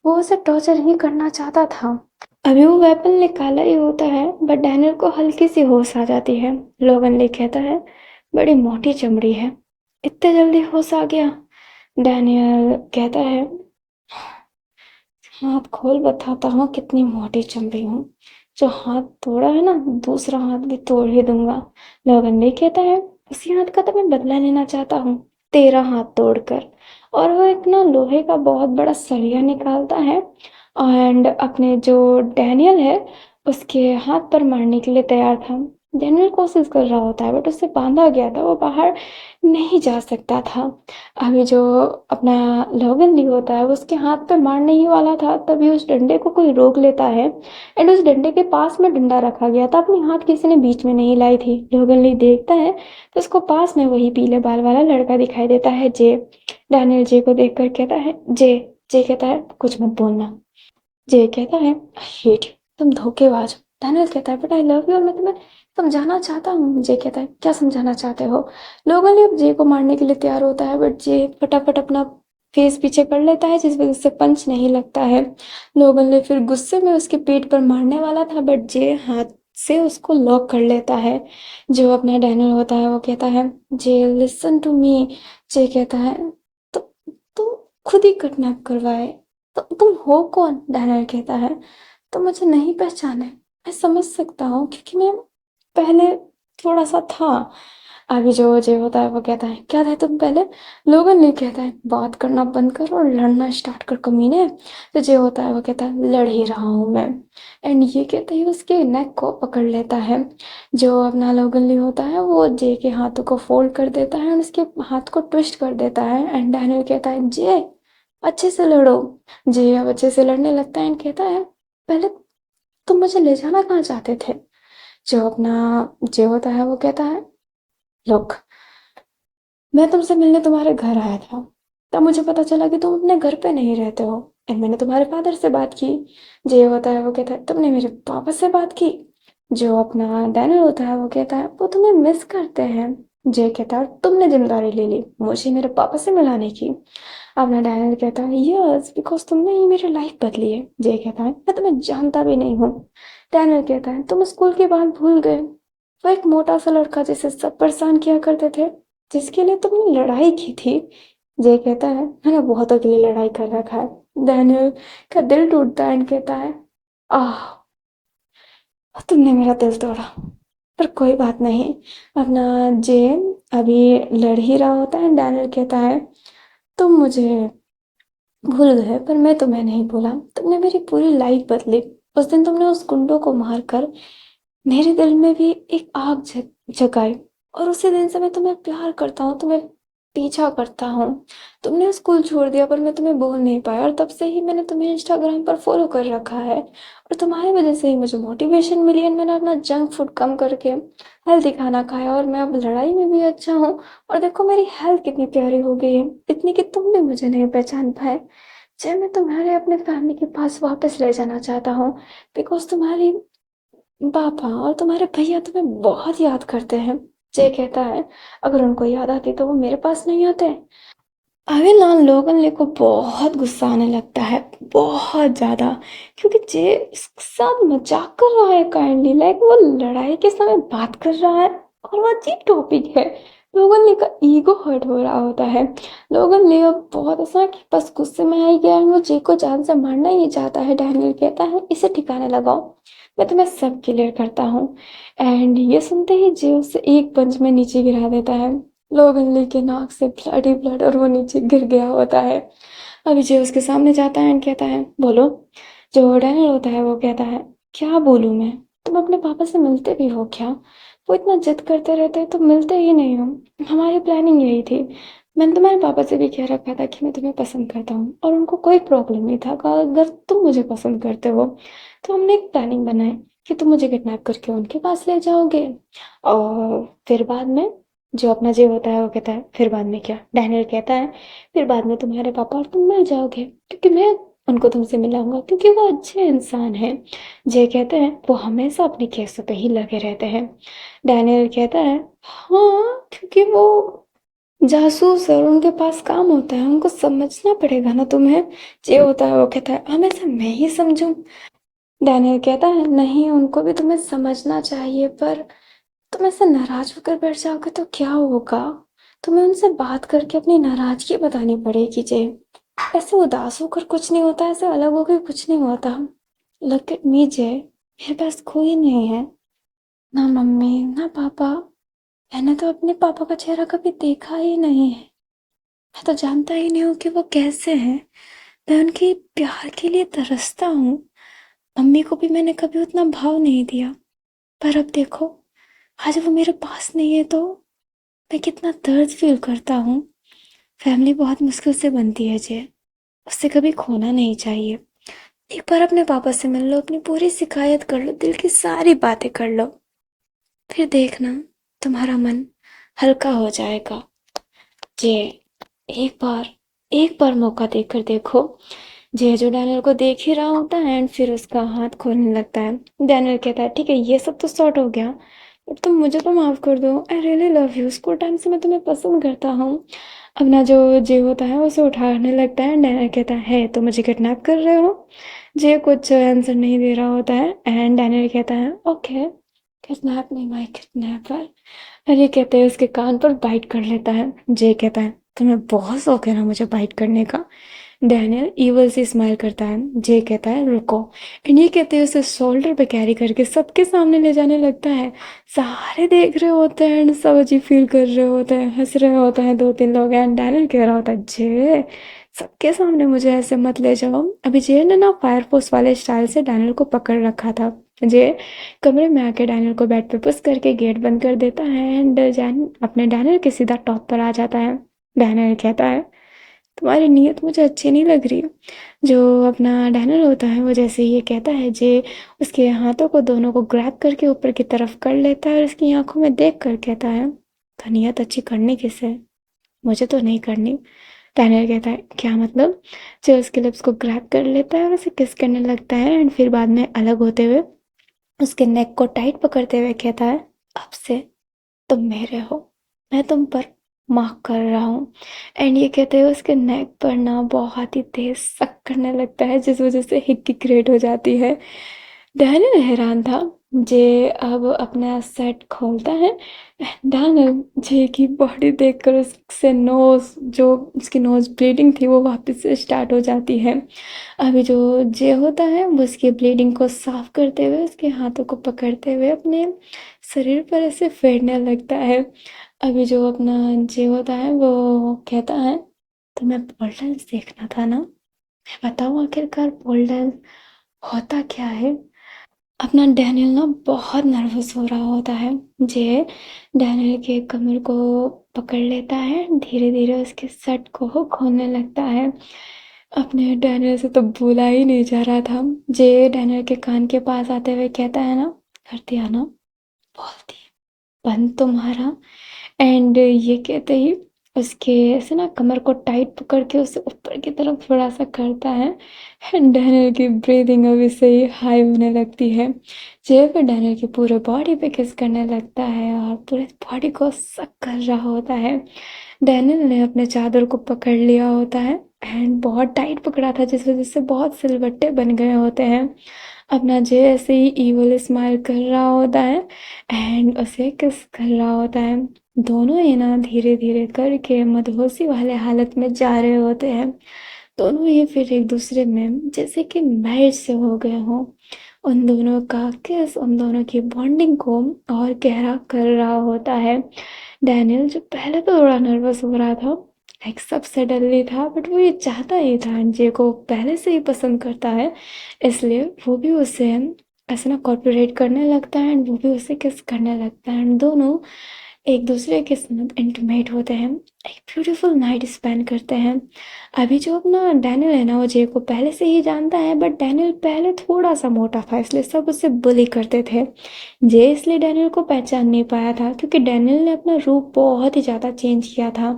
वो उसे टॉर्चर ही करना चाहता था। अभी वो वेपन निकाला ही होता है, बट डैनियल को हल्की सी होश आ जाती है। लोगन ले कहता है, बड़ी मोटी चमड़ी है, इतने जल्दी होश आ गया? डैनियल कहता है, हाथ खोल बताता हूँ कितनी मोटी चमड़ी हूँ। जो हाथ तोड़ा है ना, दूसरा हाथ भी तोड़ ही दूंगा। लोगन कहता है, उसी हाथ का तो मैं बदला लेना चाहता हूँ, तेरा हाथ तोड़कर। और वो एक ना लोहे का बहुत बड़ा सरिया निकालता है एंड अपने जो डैनियल है उसके हाथ पर मारने के लिए तैयार था। डैनियल कोशिश कर रहा होता है बट उससे बांधा गया था, वो बाहर नहीं जा सकता था। अभी जो अपना लोगन ली होता है वो उसके हाथ पे मारने ही वाला था, तभी उस डंडे को कोई रोक लेता है। एंड उस डंडे के पास में डंडा रखा गया था, अपनी हाथ किसी ने बीच में नहीं लाई थी। लोगन ली देखता है तो उसको पास में वही पीले बाल वाला लड़का दिखाई देता है, जे। डैनियल जे को देखकर कहता है, जे। जे कहता है, कुछ मत बोलना। जे कहता है, हेट, तुम धोखेबाज हो। डैनियल कहता है, बट आई लव यू और मैं तुम्हें समझाना चाहता हूँ। जे कहता है, क्या समझाना चाहते हो? लोगन अब जे को मारने के लिए तैयार होता है, बट जे फटाफट अपना फेस पीछे कर लेता है जिस वजह से पंच नहीं लगता है। लोगन ने फिर गुस्से में उसके पेट पर मारने वाला था, बट जे हाथ से उसको लॉक कर लेता है। जो अपना डैनियल होता है वो कहता है, जे लिसन टू मी। जे कहता है, तो तुम खुद ही किडनैप करवाए, तो तुम हो कौन? डैनियल कहता है, तुम मुझे नहीं पहचाने। मैं समझ सकता हूँ क्योंकि मैं पहले थोड़ा सा था। अभी जो अजय होता है वो कहता है, क्या था तुम पहले? लोगन ने कहता है, बात करना बंद कर और लड़ना स्टार्ट कर कमीने। तो जो होता है वो कहता है, लड़ ही रहा हूँ मैं। एंड ये कहते ही उसके नेक को पकड़ लेता है। जो अपना लोगन ली होता है वो जे के हाथों को फोल्ड कर देता है और उसके हाथ को ट्विस्ट कर देता है। एंड डैनियल कहता है, जे अच्छे से लड़ो। जे अब अच्छे से लड़ने लगता है एंड कहता है, पहले तुम मुझे ले जाना कहाँ चाहते थे? जो अपना जे होता है वो कहता है, लुक, मैं तुमसे मिलने तुम्हारे घर आया था, तब मुझे पता चला कि तुम अपने घर पे नहीं रहते हो। एंड मैंने तुम्हारे फादर से बात की। जे होता है वो कहता है, तुमने मेरे पापा से बात की? जो अपना डैनियल होता है वो कहता है, वो तुम्हें मिस करते हैं। जे कहता है, तुमने जिम्मेदारी ले ली मुझे मेरे पापा से मिलाने की। अपना डैनियल कहता है, यस, बिकॉज तुमने ही मेरी लाइफ बदली है। जे कहता है, मैं तुम्हें जानता भी नहीं हूँ। डैनियल कहता है, तुम स्कूल की बात भूल गए, वो एक मोटा सा लड़का जिसे सब परेशान किया करते थे, जिसके लिए तुमने लड़ाई की थी। जे कहता है, मैंने बहुतों के लिए लड़ाई कर रखा है। डैनियल का दिल टूटता है एंड कहता है, आह, तुमने मेरा दिल तोड़ा, पर कोई बात नहीं। अपना जे अभी लड़ ही रहा होता है। डैनियल कहता है, तुम मुझे भूल गए पर मैं तुम्हें नहीं भूला, तुमने मेरी पूरी लाइफ बदली। उस दिन तुमने उस गुंडों को मारकर मेरे दिल में भी एक आग जगाई, और उसी दिन से मैं तुम्हें प्यार करता हूँ, तुम्हें पीछा करता हूँ। तुमने स्कूल छोड़ दिया पर मैं तुम्हें भूल नहीं पाया, और तब से ही मैंने तुम्हें इंस्टाग्राम पर फॉलो कर रखा है, और तुम्हारी वजह से ही मुझे मोटिवेशन मिली है। मैंने अपना जंक फूड कम करके हेल्दी खाना खाया और मैं अब लड़ाई में भी अच्छा हूँ। और देखो मेरी हेल्थ कितनी प्यारी हो गई है, इतनी कि तुम भी मुझे नहीं पहचान पाए। जब मैं तुम्हारे अपने फैमिली के पास वापस ले जाना चाहता हूँ, बिकॉज तुम्हारी पापा और तुम्हारे भैया तुम्हें बहुत याद करते हैं। जय कहता है, अगर उनको याद आती तो वो मेरे पास नहीं आते। अभी ना लोगन को बहुत गुस्सा आने लगता है, बहुत ज़्यादा, क्योंकि जे उसके साथ मजाक कर रहा है काइंडली, लाइक वो लड़ाई के समय बात कर रहा है और वो अजीब टॉपिक है। लोगन का ईगो हर्ट हो रहा होता है। लोगन अब बहुत ऐसा कि बस गुस्से में आ ही गया है, वो जे को जान से मारना ही चाहता है। डैनियल कहता है, इसे ठिकाने लगाओ, मैं तुम्हें सब क्लियर करता हूँ। एंड ये सुनते ही जे उसे एक पंच में नीचे गिरा देता है। लोगन के नाक से ब्लड ही ब्लड और वो नीचे गिर गया होता है। अभी जे उसके सामने जाता है एंड कहता है, बोलो। जो डैनियल होता है वो कहता है, क्या बोलूँ मैं, तुम अपने पापा से मिलते भी हो क्या? वो इतना जिद करते रहते हैं तो मिलते ही नहीं हो। हमारी प्लानिंग यही थी, मैंने तुम्हारे पापा से भी कह रखा था कि मैं तुम्हें पसंद करता हूँ और उनको कोई प्रॉब्लम नहीं था, कहा अगर तुम मुझे पसंद करते हो तो हमने एक प्लानिंग बनाई कि तुम मुझे किडनैप करके उनके पास ले जाओगे। और फिर बाद में जो अपना जे होता है वो कहता है, फिर बाद में क्या? डैनियल कहता है, फिर बाद में तुम्हारे पापा और तुम मिल जाओगे, क्योंकि मैं उनको तुमसे मिलाऊंगा, क्योंकि वो अच्छे इंसान हैं। जय कहते हैं, वो हमेशा अपने केसों पे ही लगे रहते हैं। डैनियल कहता है, हाँ, क्योंकि वो जासूस है और उनके पास काम होता है, उनको समझना पड़ेगा ना तुम्हें। जे होता है वो कहता है, हमेशा मैं ही समझूं? डैनियल कहता है, नहीं, उनको भी तुम्हें समझना चाहिए, पर तुम ऐसे नाराज होकर बैठ जाओगे तो क्या होगा? तुम्हें उनसे बात करके अपनी नाराजगी बतानी पड़ेगी जे। ऐसे उदास होकर कुछ नहीं होता, ऐसे अलग होकर कुछ नहीं होता। लुक एट मी जे, मेरे पास कोई नहीं है, ना मम्मी ना पापा। मैंने तो अपने पापा का चेहरा कभी देखा ही नहीं है, मैं तो जानता ही नहीं हूँ कि वो कैसे हैं। मैं उनके प्यार के लिए तरसता हूँ। मम्मी को भी मैंने कभी उतना भाव नहीं दिया, पर अब देखो, आज वो मेरे पास नहीं है तो मैं कितना दर्द फील करता हूँ। फैमिली बहुत मुश्किल से बनती है जे, उससे कभी खोना नहीं चाहिए। एक बार अपने पापा से मिल लो, अपनी पूरी शिकायत कर लो, दिल की सारी बातें कर लो, फिर देखना तुम्हारा मन हल्का हो जाएगा। जे, एक बार मौका देकर देखो। जे जो डैनियल को देख ही रहा होता है एंड फिर उसका हाथ खोलने लगता है। डैनियल कहता है, ठीक है, ये सब तो सॉर्ट हो गया, अब तुम मुझे तो माफ़ कर दो, I really love you, school time से मैं तुम्हें पसंद करता हूँ। अपना जो जे होता है उसे उठाने लगता है। डैनियल कहता है, तो मुझे किडनैप कर रहे हो? जे कुछ आंसर नहीं दे रहा होता है एंड डैनियल कहता है, ओके, किडनैप नहीं, माय किडनैपर। और ये कहते हैं उसके कान पर बाइट कर लेता है। जे कहता है, तुम्हें बहुत शौक है ना मुझे बाइट करने का? डैनियल ईवल से स्माइल करता है। जे कहता है, रुको। एंड ये कहते हैं उसे शोल्डर पे कैरी करके सबके सामने ले जाने लगता है। सारे देख रहे होते हैं एंड सब अजीब फील कर रहे होते हैं, हंस रहे होते हैं दो तीन लोग एंड डैनियल कह रहा होता है, जे सबके सामने मुझे ऐसे मत ले जाओ। अभी जे ने ना फायरफोर्स वाले स्टाइल से डैनियल को पकड़ रखा था। जे कमरे में आके डैनियल को बेड पे पुश करके गेट बंद कर देता है एंड जैन अपने डैनियल के सीधा टॉप पर आ जाता है। डैनियल कहता है, तुम्हारी नीयत मुझे अच्छी नहीं लग रही। जो अपना डैनियल होता है वो जैसे ये कहता है, जे उसके हाथों को दोनों को ग्रैब करके ऊपर की तरफ कर लेता है और उसकी आंखों में देख कर कहता है, तो नीयत अच्छी करनी किसे, मुझे तो नहीं करनी। डैनियल कहता है, क्या मतलब? जो उसके लिप्स को ग्रैब कर लेता है और उसे किस करने लगता है एंड फिर बाद में अलग होते हुए उसके नेक को टाइट पकड़ते हुए कहता है, अब से तुम मेरे हो, मैं तुम पर मार्क कर रहा हूँ। एंड ये कहते हुए उसके नेक पर ना बहुत ही तेज सक करने लगता है, जिस वजह से हिक्की क्रिएट हो जाती है। डैनियल हैरान था। जे अब अपना सेट खोलता है। डैनियल जे की बॉडी देखकर उससे नोज, जो उसकी नोज ब्लीडिंग थी वो वापस से स्टार्ट हो जाती है। अभी जो जे होता है वो उसकी ब्लीडिंग को साफ करते हुए उसके हाथों को पकड़ते हुए अपने शरीर पर ऐसे फेरने लगता है। अभी जो अपना जे होता है वो कहता है, तुम्हें पोल डांस देखना था ना, मैं बताऊँ आखिरकार पोल डांस होता क्या है? अपना डैनियल ना बहुत नर्वस हो रहा होता है। जे डैनियल के कमर को पकड़ लेता है, धीरे धीरे उसके शर्ट को खोलने लगता है। अपने डैनियल से तो बोला ही नहीं जा रहा था। जे डैनियल के कान के पास आते हुए कहता है ना, कर दिया ना, बोल दी, बंद तुम्हारा। एंड ये कहते ही उसके ऐसे ना कमर को टाइट पकड़ के उसे ऊपर की तरफ थोड़ा सा करता है। एंड डैनियल की ब्रीदिंग अभी से ही हाई होने लगती है। जे फिर डैनियल की पूरे बॉडी पे किस करने लगता है और पूरे बॉडी को सक कर रहा होता है। डैनियल ने अपने चादर को पकड़ लिया होता है एंड बहुत टाइट पकड़ा था जिस वजह से बहुत सिलवट्टे बन गए होते हैं। अपना जे ऐसे ही ईवल स्माइल कर रहा होता है एंड उसे किस कर रहा होता है। दोनों ही ना धीरे धीरे करके मदहोशी वाले हालत में जा रहे होते हैं। दोनों ही फिर एक दूसरे में जैसे कि मैच से हो गए हों। उन दोनों का किस उन दोनों की बॉन्डिंग को और गहरा कर रहा होता है। डैनियल जो पहले तो थोड़ा नर्वस हो रहा था, लाइक सब सडनली था, बट वो ये चाहता ही था एनजे को पहले से ही पसंद करता है, इसलिए वो भी उसे ऐसे ना कॉर्पोरेट करने लगता है एंड वो भी उसे किस करने लगता है एंड दोनों एक दूसरे के साथ इंटीमेट होते हैं, एक ब्यूटीफुल नाइट स्पेंड करते हैं। अभी जो अपना डैनियल है ना वो जे को पहले से ही जानता है, बट डैनियल पहले थोड़ा सा मोटा था इसलिए सब उसे बुली करते थे। जे इसलिए डैनियल को पहचान नहीं पाया था क्योंकि डैनियल ने अपना रूप बहुत ही ज़्यादा चेंज किया था।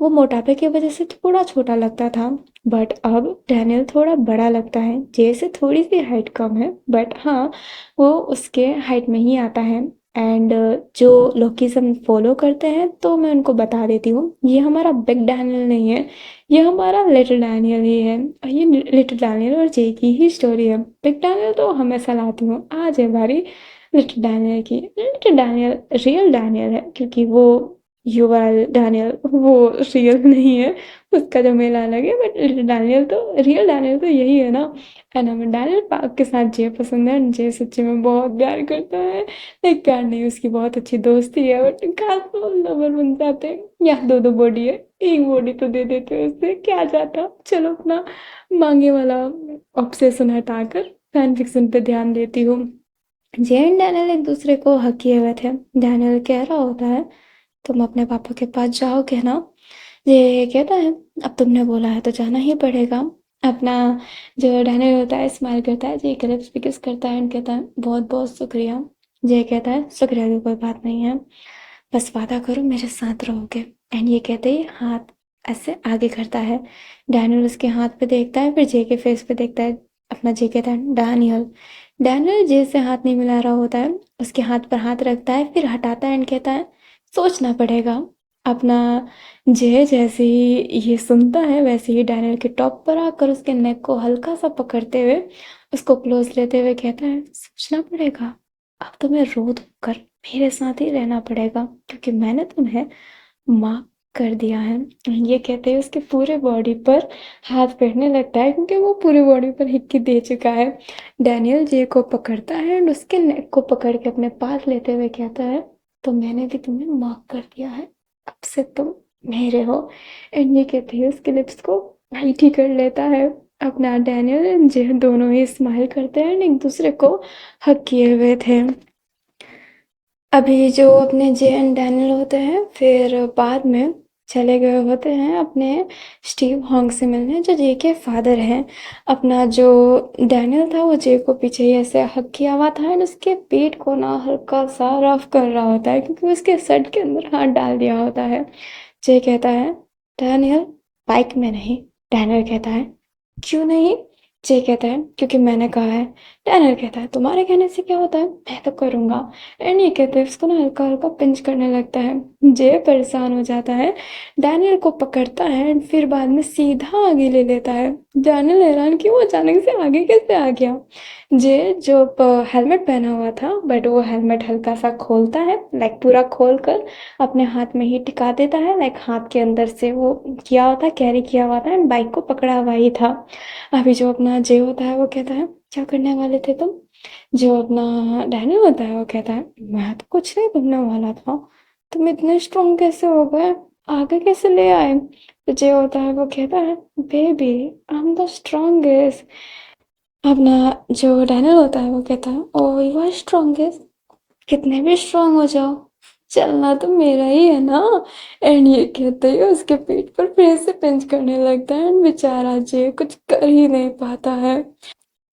वो मोटापे की वजह से थोड़ा छोटा लगता था, बट अब डैनियल थोड़ा बड़ा लगता है। जे से थोड़ी सी हाइट कम है, बट हाँ वो उसके हाइट में ही आता है। एंड जो लोकीज हम फॉलो करते हैं तो मैं उनको बता देती हूँ, ये हमारा बिग डैनियल नहीं है, ये हमारा लिटिल डैनियल ही है। और ये लिटिल डैनियल और जे की ही स्टोरी है। बिग डैनियल तो हमेशा लाती हूँ, आज है बारी लिटिल डैनियल की। लिटिल डैनियल रियल डैनियल है क्योंकि वो युवा डैनियल वो रियल नहीं है, उसका जो मेला अलग है, बट लिटिल डैनियल तो रियल डैनियल तो यही है ना। है ना। मैं डैनियल पार्क के साथ जे पसंद है, जे सच्ची में बहुत प्यार करता है। एक प्यार नहीं, उसकी बहुत अच्छी दोस्ती है, बट खास तो लवर बन जाते हैं। या दो दो बॉडी है, एक बॉडी तो दे देते हैं, उससे क्या जाता। चलो अपना मांगे वाला ऑब्सेशन हटाकर फैन फिक्शन पे ध्यान देती हूँ। जे एंड डैनियल एक दूसरे को हक किए हुए थे। डैनियल कह रहा होता है तुम अपने पापा के पास जाओगे ना। ये कहता है अब तुमने बोला है तो जाना ही पड़ेगा। अपना जो डैनियल होता है स्माइल करता है, जे के लिप्स पे किस करता है एंड कहता है बहुत बहुत शुक्रिया। जे कहता है शुक्रिया की कोई बात नहीं है, बस वादा करो मेरे साथ रहोगे। एंड ये कहते ही हाथ ऐसे आगे करता है। डैनियल उसके हाथ पे देखता है, फिर जे के फेस पे देखता है। अपना जे कहता है डैनियल। डैनियल जे से हाथ नहीं मिला रहा होता है, उसके हाथ पर हाथ रखता है, फिर हटाता है एंड कहता है सोचना पड़ेगा। अपना जे जैसे ही ये सुनता है वैसे ही डैनियल के टॉप पर आकर उसके नेक को हल्का सा पकड़ते हुए उसको क्लोज लेते हुए कहता है सोचना पड़ेगा, अब तुम्हें रो धो कर मेरे साथ ही रहना पड़ेगा क्योंकि मैंने तुम्हें माफ कर दिया है। ये कहते ही उसके पूरे बॉडी पर हाथ फेरने लगता है क्योंकि वो पूरी बॉडी पर हिक्की दे चुका है। डैनियल जे को पकड़ता है एंड उसके नेक को पकड़ के अपने पास लेते हुए कहता है तो मैंने भी तुम्हें माफ कर दिया है, अब से तुम मेरे हो। एंड ये कहते ही उसके लिप्स को बाइट ही कर लेता है। अपना डैनियल एंड जे दोनों ही स्माइल करते हैं एंड एक दूसरे को हक किए हुए थे। अभी जो अपने जे एंड डैनियल होते हैं फिर बाद में चले गए होते हैं अपने स्टीव हॉन्ग से मिलने जो जे के फादर हैं। अपना जो डैनियल था वो जे को पीछे ही ऐसे हक किया हुआ था एंड उसके पेट को ना हल्का सा रफ कर रहा होता है क्योंकि उसके शर्ट के अंदर हाथ डाल दिया होता है। जे कहता है डैनियल बाइक में नहीं। डैनियल कहता है क्यों नहीं। जे कहता है क्योंकि मैंने कहा है। डैनियल कहता है तुम्हारे कहने से क्या होता है, मैं तो करूँगा। एंड ये कहते हैं उसको ना हल्का हल्का पिंच करने लगता है। जे परेशान हो जाता है, डैनियल को पकड़ता है एंड फिर बाद में सीधा आगे ले लेता है। डैनियल हैरान कि वो अचानक से आगे कैसे आ गया। जे जो हेलमेट पहना हुआ था बट वो हेलमेट हल्का सा खोलता है, लाइक पूरा खोल कर अपने हाथ में ही टिका देता है, लाइक हाथ के अंदर से वो किया हुआ था, कैरी किया हुआ था एंड बाइक को पकड़ा हुआ ही था। अभी जो अपना जे होता है वो कहता है क्या करने वाले थे तुम। जो अपना डैनियल होता है वो कहता है मैं तो कुछ नहीं करने वाला था, तुम इतने स्ट्रॉन्ग कैसे हो गए, आगे कैसे ले आए। तो जे होता है वो कहता है baby I am the strongest. अपना जो डैनियल होता है वो कहता है ओ यू आर स्ट्रॉन्गेस्ट, कितने भी स्ट्रॉन्ग हो जाओ चलना तो मेरा ही है ना। एंड ये कहते ही उसके पीठ पर फिर से पिंच करने लगता है एंड बेचारा जे कुछ कर ही नहीं पाता है।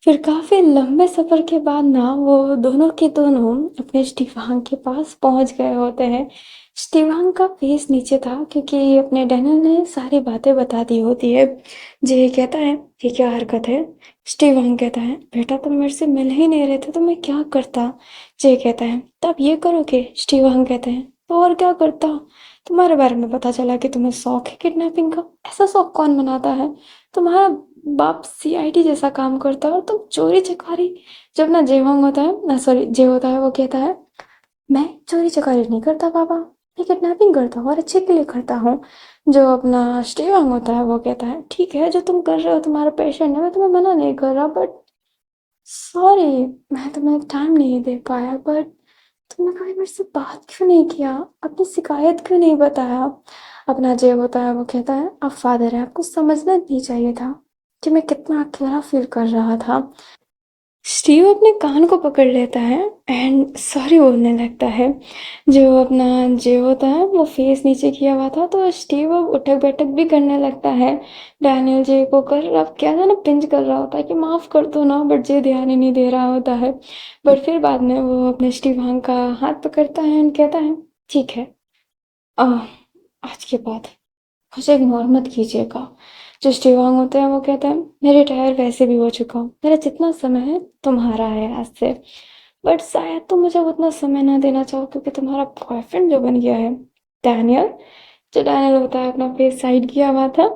फिर काफ़ी लंबे सफ़र के बाद ना वो दोनों के दोनों अपने स्टीफान के पास पहुंच गए होते हैं। शिवांग का फेस नीचे था क्योंकि अपने डैनियल ने सारी बातें बता दी होती है। जे कहता है ये क्या हरकत है। शिवांग कहता है बेटा तुम मेरे से मिल ही नहीं रहे थे तो मैं क्या करता। जे कहता है तब ये करोगे। शिवांग कहते हैं तो और क्या करता। तुम्हारे बारे में पता चला कि तुम्हें शौक है किडनैपिंग का। ऐसा शौक कौन मनाता है। तुम्हारा बाप सीआईडी जैसा काम करता है और तुम चोरी चकारी। जब ना जेवांग होता है सॉरी जे होता है वो कहता है मैं चोरी चकारी नहीं करता पापा। मैं किडनैपिंग करता हूँ और अच्छे के लिए करता हूँ। जो अपना स्टेवांग होता है वो कहता है ठीक है जो तुम कर रहे हो तुम्हारा पैशन है मैं तुम्हें मना नहीं कर रहा बट सॉरी मैं तुम्हें टाइम नहीं दे पाया बट तुमने कभी मेरे से बात क्यों नहीं किया। अपनी शिकायत क्यों नहीं बताया। अपना जय होता है वो कहता है आप फादर है आपको समझना नहीं चाहिए था कि मैं कितना अकेला फील कर रहा था। स्टीव अपने कान को पकड़ लेता है एंड सॉरी बोलने लगता है। जो अपना जे होता है वो फेस नीचे किया हुआ था तो स्टीव अब उठक बैठक भी करने लगता है। डैनियल जे को कर अब क्या था ना पिंच कर रहा होता है कि माफ़ कर दो ना बट जे ध्यान ही नहीं दे रहा होता है। बट फिर बाद में वो अपने स्टीव हांग का हाथ पकड़ता है एंड कहता है ठीक है आ, आज के बाद मुझे इग्नोर मत कीजिएगा। जो शिवांग होते हैं वो कहते हैं मैं रिटायर वैसे भी हो चुका हूँ मेरा जितना समय है तुम्हारा है आज से बट शायद तुम मुझे उतना समय ना देना चाहो क्योंकि तुम्हारा बॉयफ्रेंड जो बन गया है डैनियल। जो डैनियल होता है अपना फेस साइड किया हुआ था।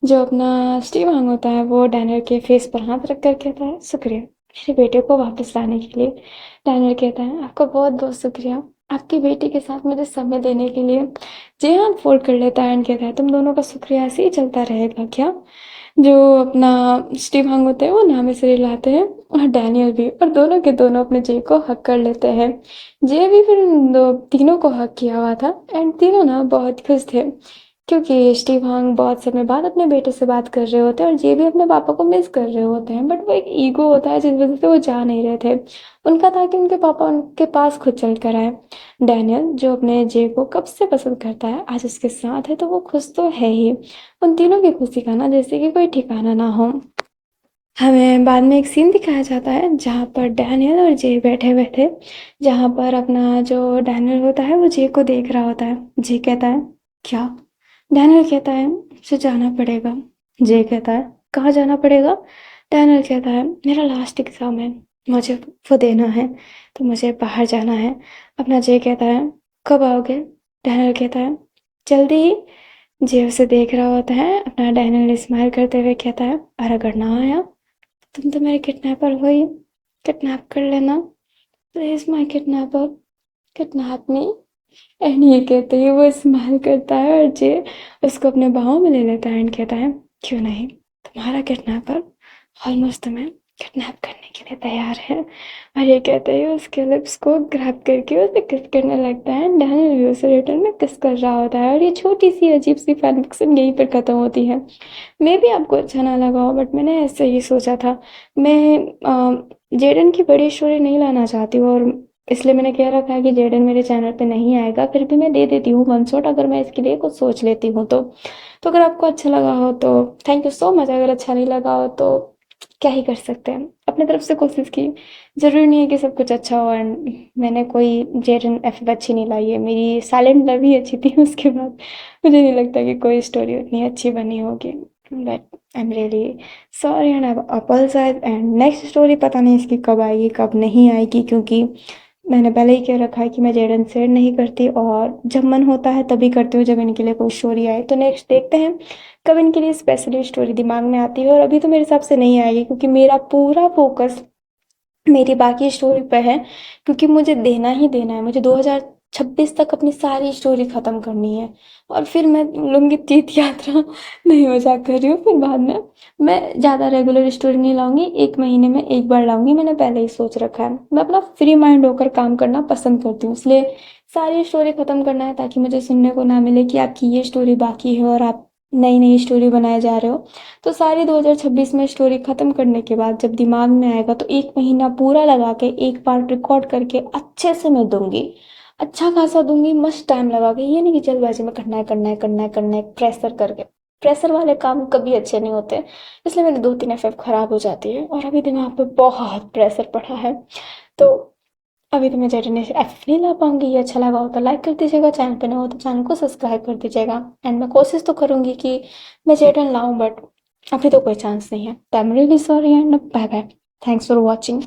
जो अपना शिवांग होता है वो डैनियल के फेस पर हाथ रख कर कहता है शुक्रिया मेरे बेटे को वापस लाने के लिए। डैनियल कहता है आपका बहुत बहुत शुक्रिया आपकी बेटी के साथ मुझे समय देने के लिए। जेहान फोल्ड कर लेता है एंड कहता है तुम दोनों का शुक्रिया ऐसे ही चलता रहेगा क्या। जो अपना स्टीव हंग होते हैं वो नामे से रिलाते हैं और डैनियल भी और दोनों के दोनों अपने जे को हक कर लेते हैं। जे भी फिर उन दो तीनों को हक किया हुआ था एंड तीनों ना बहुत खुश थे क्योंकि स्टीव हंग बहुत समय बाद अपने बेटे से बात कर रहे होते हैं और जे भी अपने पापा को मिस कर रहे होते हैं बट वो एक ईगो होता है जिस वजह से वो जा नहीं रहे थे। उनका था कि उनके पापा उनके पास खुद चल कर आए। डैनियल जो अपने जे को कब से पसंद करता है आज उसके साथ है तो वो खुश तो है ही। उन तीनों की खुशी का ना जैसे कि कोई ठिकाना ना हो। हमें बाद में एक सीन दिखाया जाता है जहाँ पर डैनियल और जे बैठे हुए थे। जहाँ पर अपना जो डैनियल होता है वो जे को देख रहा होता है। जे कहता है क्या। डैनियल कहता है मुझे जाना पड़ेगा। जे कहता है कहाँ जाना पड़ेगा। डैनियल कहता है मेरा लास्ट एग्ज़ाम है मुझे वो देना है तो मुझे बाहर जाना है। अपना जे कहता है कब आओगे। डैनियल कहता है जल्दी ही। जे उसे देख रहा होता है अपना डैनियल स्माइल करते हुए कहता है और अगर ना आया तुम तो मेरे किडनैपर हो ही। किडनैप कर लेना please my kidnapper kidnap me. And ये कहते ही वो स्माइल करता है और जे उसको अपने बाहों में ले लेता है एंड कहता है क्यों नहीं तुम्हारा किडनैपर ऑलमोस्ट तुम्हें किडनैप करने के लिए तैयार है। और ये कहते ही उसके लिप्स को ग्रैब करके उसे किस करने लगता है एंड डैनियल भी उसे रिटर्न में किस कर रहा होता है और ये छोटी सी अजीब सी फैन फिक्शन यहीं पर ख़त्म होती है। मे भी आपको अच्छा ना लगा हो बट मैंने ऐसे ही सोचा था। मैं जेडन की बड़ी स्टोरी नहीं लाना चाहती हूँ और इसलिए मैंने कह रखा है कि जेडन मेरे चैनल पे नहीं आएगा फिर भी मैं दे देती हूँ वन शॉट अगर मैं इसके लिए कुछ सोच लेती हूँ तो अगर आपको अच्छा लगा हो तो थैंक यू सो मच। अगर अच्छा नहीं लगा हो तो क्या ही कर सकते हैं अपने तरफ से कोशिश की। ज़रूरी नहीं है कि सब कुछ अच्छा हो एंड मैंने कोई जेडन एफ अच्छी नहीं लाई है मेरी साइलेंट लव ही अच्छी थी उसके बाद मुझे नहीं लगता कि कोई स्टोरी उतनी अच्छी बनी होगी but I am really sorry and I apologise and next story पता नहीं इसकी कब आएगी कब नहीं आएगी क्योंकि मैंने पहले ही कह रखा है कि मैं जेडन शेयर नहीं करती और जब मन होता है तभी करती हूँ जब इनके लिए कोई स्टोरी आए तो नेक्स्ट देखते हैं कब इनके लिए स्पेशली स्टोरी दिमाग में आती है और अभी तो मेरे हिसाब से नहीं आएगी क्योंकि मेरा पूरा फोकस मेरी बाकी स्टोरी पे है क्योंकि मुझे देना ही देना है। मुझे 2026 तक अपनी सारी स्टोरी ख़त्म करनी है और फिर मैं लूँगी तीर्थ यात्रा। नहीं मजाक कर रही हूँ फिर बाद में मैं ज़्यादा रेगुलर स्टोरी नहीं लाऊंगी 1 महीने में एक बार लाऊंगी मैंने पहले ही सोच रखा है। मैं अपना फ्री माइंड होकर काम करना पसंद करती हूँ इसलिए सारी स्टोरी ख़त्म करना है ताकि मुझे सुनने को ना मिले कि आपकी ये स्टोरी बाकी है और आप नई नई स्टोरी बनाए जा रहे हो। तो सारी 2026 में स्टोरी ख़त्म करने के बाद जब दिमाग में आएगा तो 1 महीना पूरा लगा के एक पार्ट रिकॉर्ड करके अच्छे से मैं दूंगी। अच्छा खासा दूंगी मस्त टाइम लगा के ये नहीं कि जल्दबाजी में करना है करना है करना है करना है प्रेशर करके। प्रेशर वाले काम कभी अच्छे नहीं होते इसलिए मेरी 2-3 एफ खराब हो जाती है और अभी दिमाग पे बहुत प्रेशर पड़ा है। तो अभी तो मैं जेडन एफ नहीं ला पाऊंगी। ये अच्छा लगा हो तो लाइक कर दीजिएगा, चैनल पे नए हो तो चैनल को सब्सक्राइब कर दीजिएगा। एंड मैं कोशिश तो करूंगी कि मैं जेडन लाऊं, बट अभी तो कोई चांस नहीं है। तो I am really sorry and bye bye. Thanks for watching.